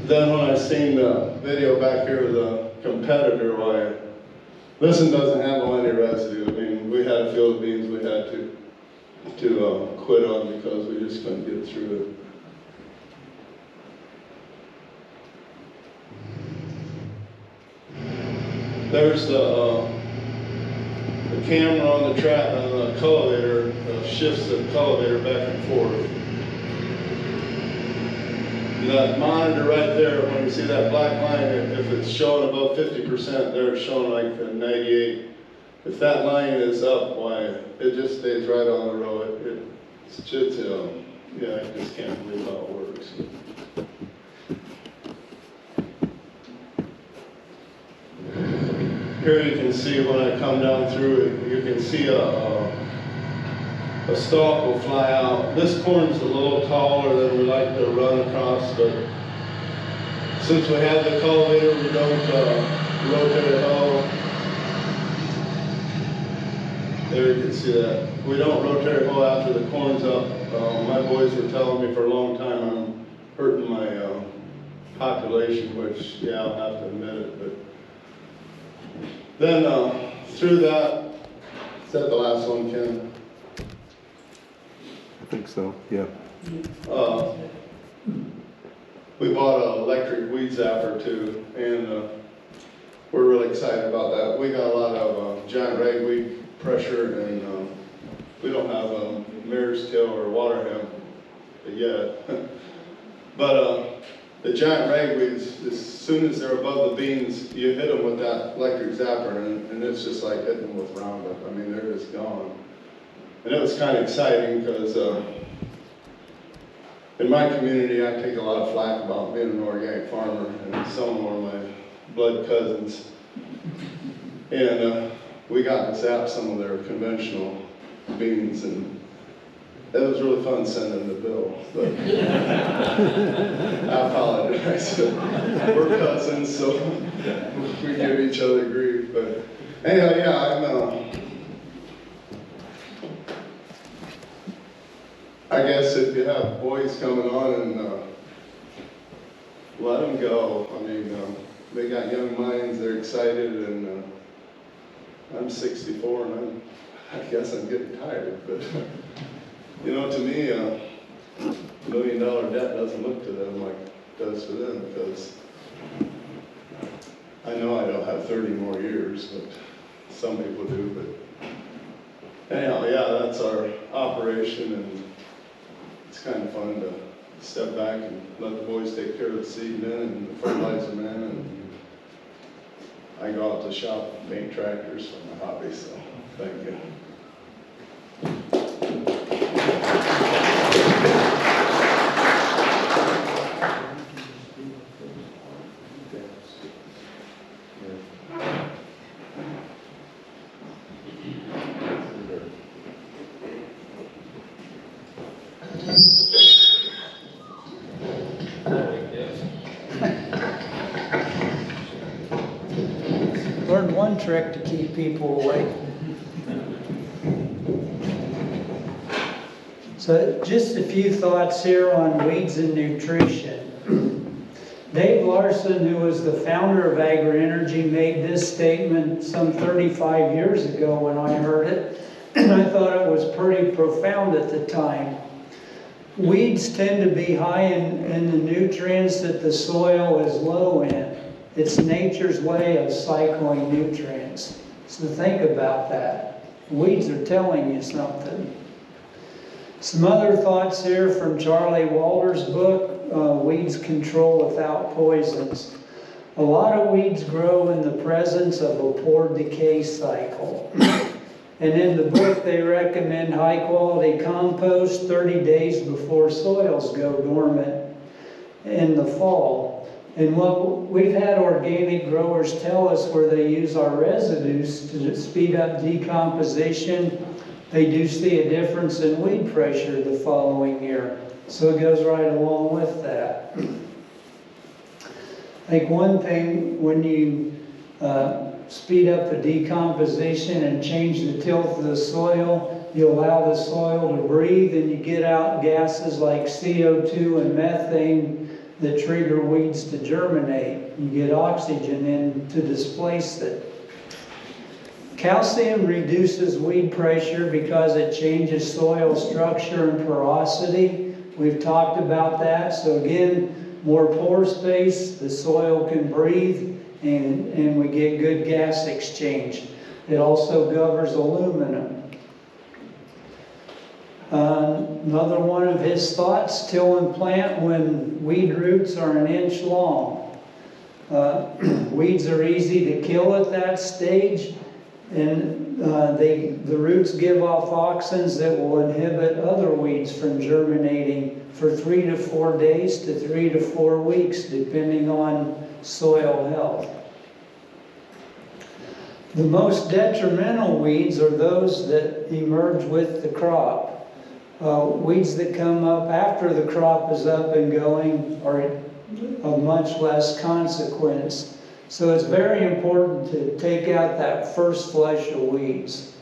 then when I seen the video back here of the competitor, why this one doesn't handle any residue. I mean, we had a field of beans we had to quit on because we just couldn't get through it. There's the camera on the cultivator shifts the cultivator back and forth. And that monitor right there, when you see that black line, if it's showing above 50%, there it's showing like 98. If that line is up, why, it just stays right on the row. It's just, yeah, I just can't believe how it works. here you can see when I come down through it, you can see a stalk will fly out. This corn's a little taller than we like to run across, but since we have the cultivator, we don't rotate it all. There you can see that. We don't rotate it all after the corn's up. My boys were telling me for a long time I'm hurting my population, which, yeah, I'll have to admit it. But then through that, is that the last one, Ken? I think so, yeah. We bought an electric weed zapper too, and we're really excited about that. We got a lot of giant ragweed pressure, and we don't have mare's tail or water hemp yet. But the giant ragweeds, as soon as they're above the beans, you hit them with that electric zapper, and it's just like hitting them with Roundup. I mean, they're just gone. And it was kind of exciting because in my community, I take a lot of flack about being an organic farmer, and some of them are my blood cousins. And we got to zap some of their conventional beans, and it was really fun sending the bill. But I apologize. We're cousins, so we give each other grief. But anyhow, yeah, I guess if you have boys coming on, and let them go. I mean, they got young minds, they're excited, and I'm 64, and I guess I'm getting tired. But you know, to me, $1 million debt doesn't look to them like it does to them, because I know I don't have 30 more years, but some people do. But anyhow, yeah, that's our operation, and it's kind of fun to step back and let the boys take care of the seed men and the fertilizer men, and I go out to shop and paint tractors for my hobby, so thank you. Learned one trick to keep people awake. So just a few thoughts here on weeds and nutrition. Dave Larson, who was the founder of AgriEnergy, made this statement some 35 years ago when I heard it, and I thought it was pretty profound at the time. Weeds tend to be high in the nutrients that the soil is low in. It's nature's way of cycling nutrients. So think about that. Weeds are telling you something. Some other thoughts here from Charlie Walter's book, Weeds Control Without Poisons. A lot of weeds grow in the presence of a poor decay cycle. And in the book, they recommend high-quality compost 30 days before soils go dormant in the fall. And what we've had organic growers tell us, where they use our residues to speed up decomposition, they do see a difference in weed pressure the following year. So it goes right along with that. I think one thing, when you speed up the decomposition and change the tilth of the soil, you allow the soil to breathe, and you get out gases like CO2 and methane that trigger weeds to germinate. You get oxygen in to displace it. Calcium reduces weed pressure because it changes soil structure and porosity. We've talked about that. So again, more pore space, the soil can breathe, and we get good gas exchange. It also governs aluminum. Another one of his thoughts, till and plant when weed roots are 1 inch long. Weeds are easy to kill at that stage, and the roots give off auxins that will inhibit other weeds from germinating for 3 to 4 days to 3 to 4 weeks, depending on soil health. The most detrimental weeds are those that emerge with the crop. Weeds that come up after the crop is up and going are of much less consequence. So it's very important to take out that first flush of weeds.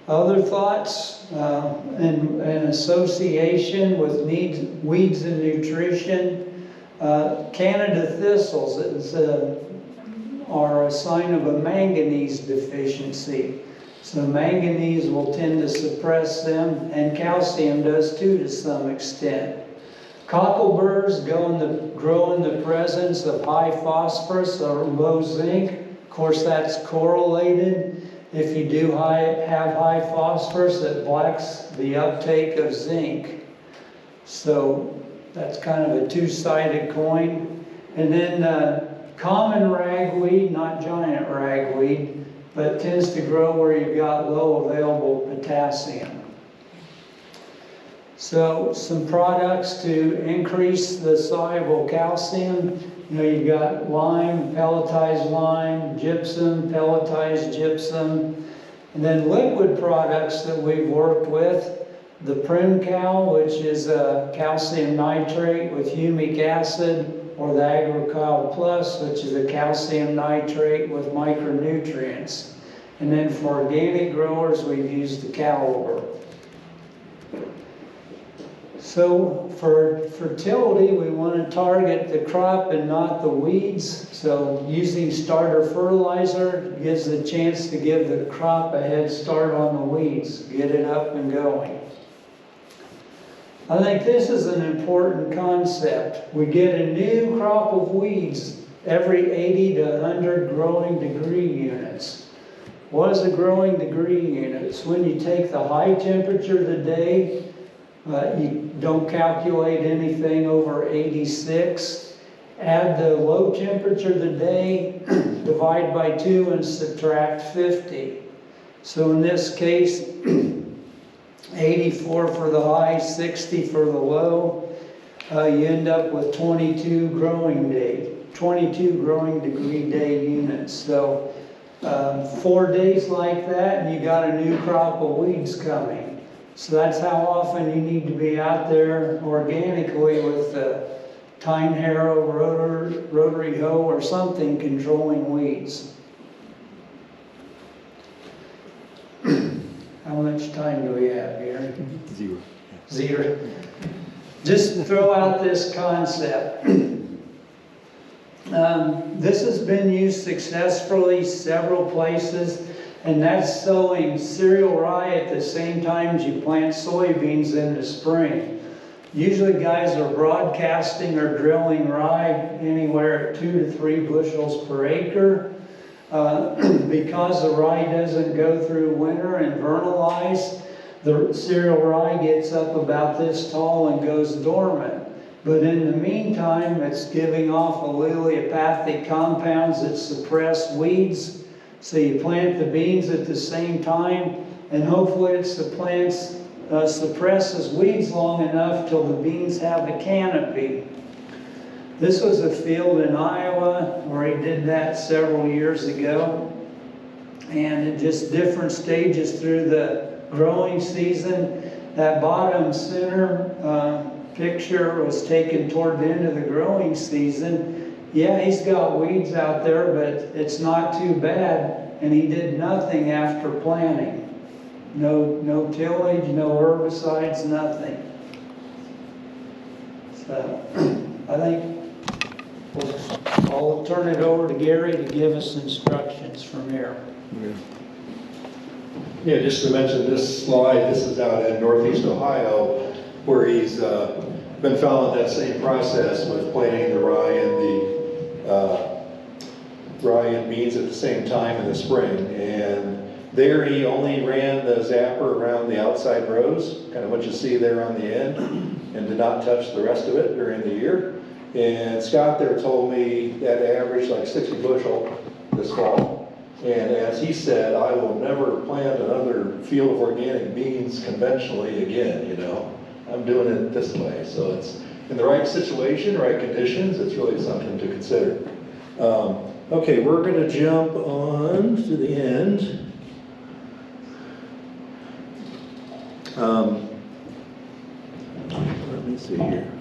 Other thoughts in association with weeds and nutrition, Canada thistles are a sign of a manganese deficiency. So manganese will tend to suppress them, and calcium does too to some extent. Cockleburrs grow in the presence of high phosphorus or low zinc. Of course, that's correlated. If you do have high phosphorus, it blocks the uptake of zinc. So that's kind of a two-sided coin. And then common ragweed, not giant ragweed, but tends to grow where you've got low available potassium. So some products to increase the soluble calcium, you've got lime, pelletized lime, gypsum, pelletized gypsum, and then liquid products that we've worked with, the Primcal, which is a calcium nitrate with humic acid, or the AgriCal Plus, which is a calcium nitrate with micronutrients. And then for organic growers, we've used the Calor. So for fertility, we want to target the crop and not the weeds. So using starter fertilizer gives the chance to give the crop a head start on the weeds, get it up and going. I think this is an important concept. We get a new crop of weeds every 80 to 100 growing degree units. What is a growing degree unit? It's when you take the high temperature today, you don't calculate anything over 86, add the low temperature today, divide by 2 and subtract 50. So in this case, 84 for the high, 60 for the low. You end up with 22 growing degree day units. So 4 days like that and you got a new crop of weeds coming. So that's how often you need to be out there organically with a tine harrow, rotary hoe, or something controlling weeds. How much time do we have here? Zero. Just throw out this concept. This has been used successfully several places, and that's sowing cereal rye at the same time as you plant soybeans in the spring. Usually guys are broadcasting or drilling rye anywhere at 2 to 3 bushels per acre. Because the rye doesn't go through winter and vernalize, the cereal rye gets up about this tall and goes dormant. But in the meantime, it's giving off allelopathic compounds that suppress weeds. So you plant the beans at the same time, and hopefully it suppresses weeds long enough till the beans have a canopy. This was a field in Iowa where he did that several years ago. And at just different stages through the growing season. That bottom center picture was taken toward the end of the growing season. Yeah, he's got weeds out there, but it's not too bad. And he did nothing after planting. No tillage, no herbicides, nothing. So I think I'll turn it over to Gary to give us instructions from here. Yeah, just to mention this slide, this is out in Northeast Ohio, where he's been following that same process with planting the rye and beans at the same time in the spring. And there he only ran the zapper around the outside rows, kind of what you see there on the end, and did not touch the rest of it during the year. And Scott there told me that averaged like 60 bushel this fall. And as he said, I will never plant another field of organic beans conventionally again, you know. I'm doing it this way. So it's in the right situation, right conditions, it's really something to consider. Okay, we're gonna jump on to the end. Let me see here.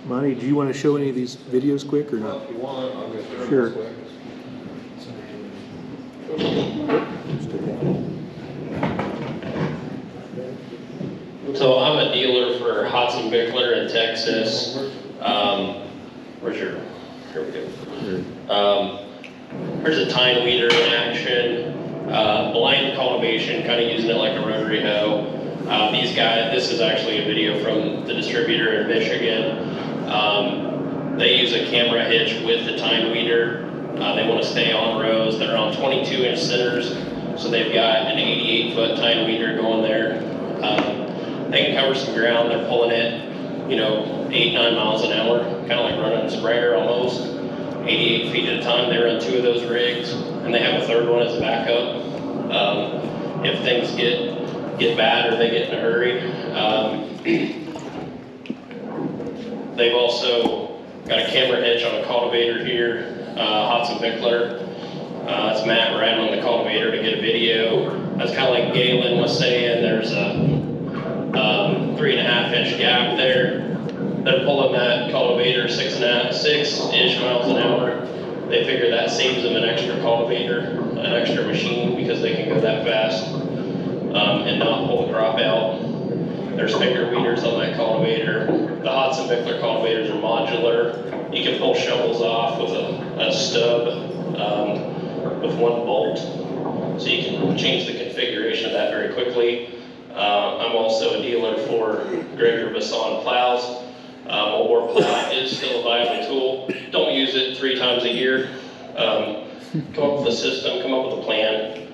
Monty, do you want to show any of these videos quick or not? If you want, I'll go through them Sure. real quick. So I'm a dealer for Hodson Bickler in Texas. Where's your, here we go. Here's a tine weeder in action. Blind cultivation, kind of using it like a rotary hoe. These guys, this is actually a video from the distributor in Michigan. They use a camera hitch with the tine weeder. They want to stay on rows. They're on 22-inch centers, so they've got an 88-foot tine weeder going there. They can cover some ground. They're pulling it, 8-9 miles an hour, kind of like running a sprayer almost. 88 feet at a time. They run 2 of those rigs, and they have a third one as a backup. If things get bad or they get in a hurry. They've also got a camera hitch on a cultivator here, Hodson Bickler. It's Matt riding on the cultivator to get a video. That's kind of like Galen was saying, there's a 3.5-inch gap there. They're pulling that cultivator 6-ish miles an hour. They figure that saves them an extra cultivator, an extra machine, because they can go that fast and not pull the crop out. There's picker weeders on that cultivator. The Hodson Bickler cultivators are modular. You can pull shovels off with a stub with one bolt. So you can change the configuration of that very quickly. I'm also a dealer for Gregor Basson plows. A war plow is still a viable tool. Don't use it 3 times a year. Come up with a system, come up with a plan.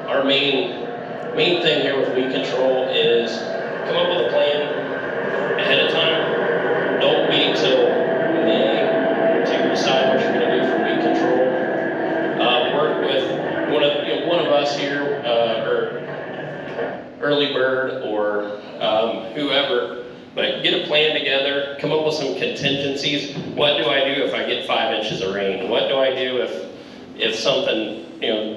Our main thing here with weed control is come up with a plan ahead of time. Don't wait till May to decide what you're going to do for weed control. Work with one of us here, or Early Bird, or whoever, but get a plan together, come up with some contingencies. What do I do if I get 5 inches of rain? What do I do if something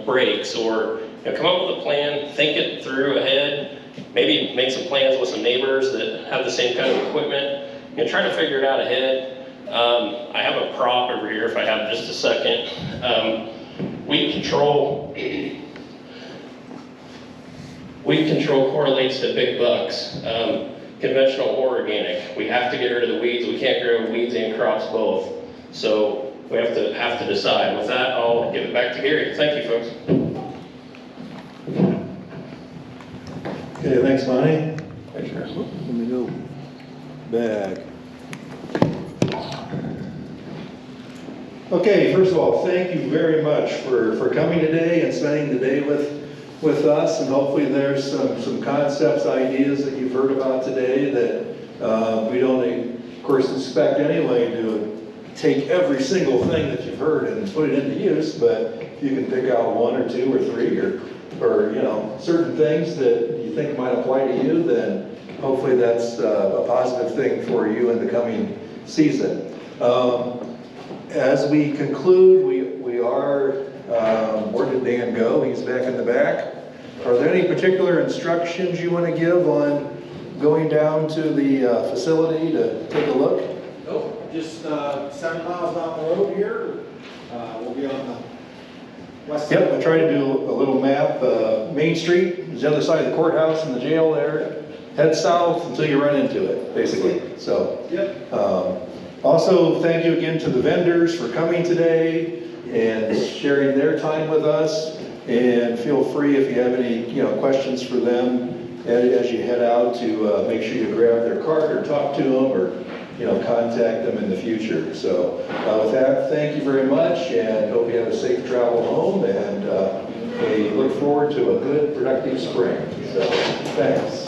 breaks? Or come up with a plan, think it through ahead. Maybe make some plans with some neighbors that have the same kind of equipment. Try to figure it out ahead. I have a prop over here if I have just a second. Weed control correlates to big bucks. Conventional or organic. We have to get rid of the weeds. We can't grow weeds and crops both. So we have to decide. With that, I'll give it back to Gary. Thank you, folks. Okay, thanks, Monty. Let me go back. Okay, first of all, thank you very much for coming today and spending the day with us, and hopefully there's some concepts, ideas that you've heard about today that we don't, of course, expect anybody to take every single thing that you've heard and put it into use, but if you can pick out 1 or 2 or 3 or certain things that you think might apply to you, then hopefully that's a positive thing for you in the coming season. As we conclude, we are, where did Dan go? He's back in the back. Are there any particular instructions you want to give on going down to the facility to take a look? Oh, just 7 miles down the road here. We'll be on the west side. Yep, I tried to do a little map. Main Street is the other side of the courthouse and the jail there. Head south until you run into it, basically. So, Yep. Also, thank you again to the vendors for coming today and sharing their time with us. And feel free if you have any questions for them as you head out to make sure you grab their card or talk to them or contact them in the future. So with that, thank you very much and hope you have a safe travel home, and we look forward to a good productive spring. So thanks.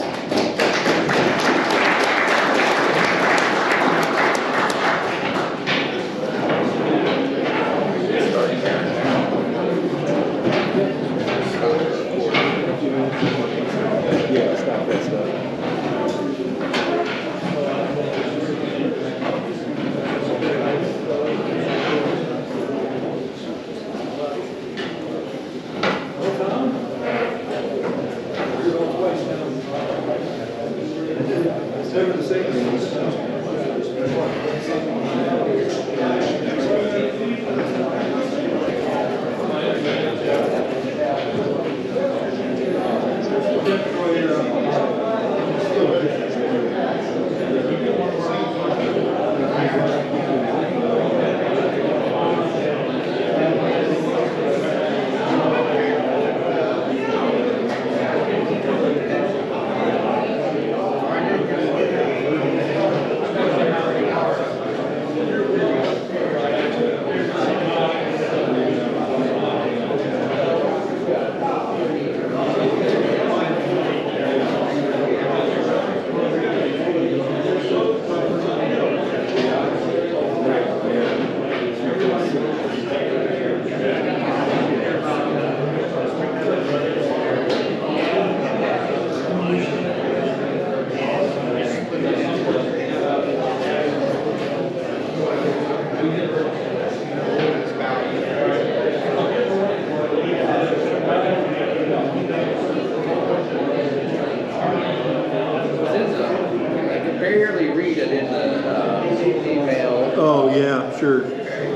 Oh, yeah, sure.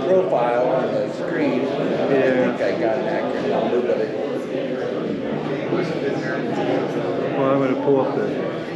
profile on the screen. Yeah. I think I got an accurate number, but it. Well, I'm gonna pull up the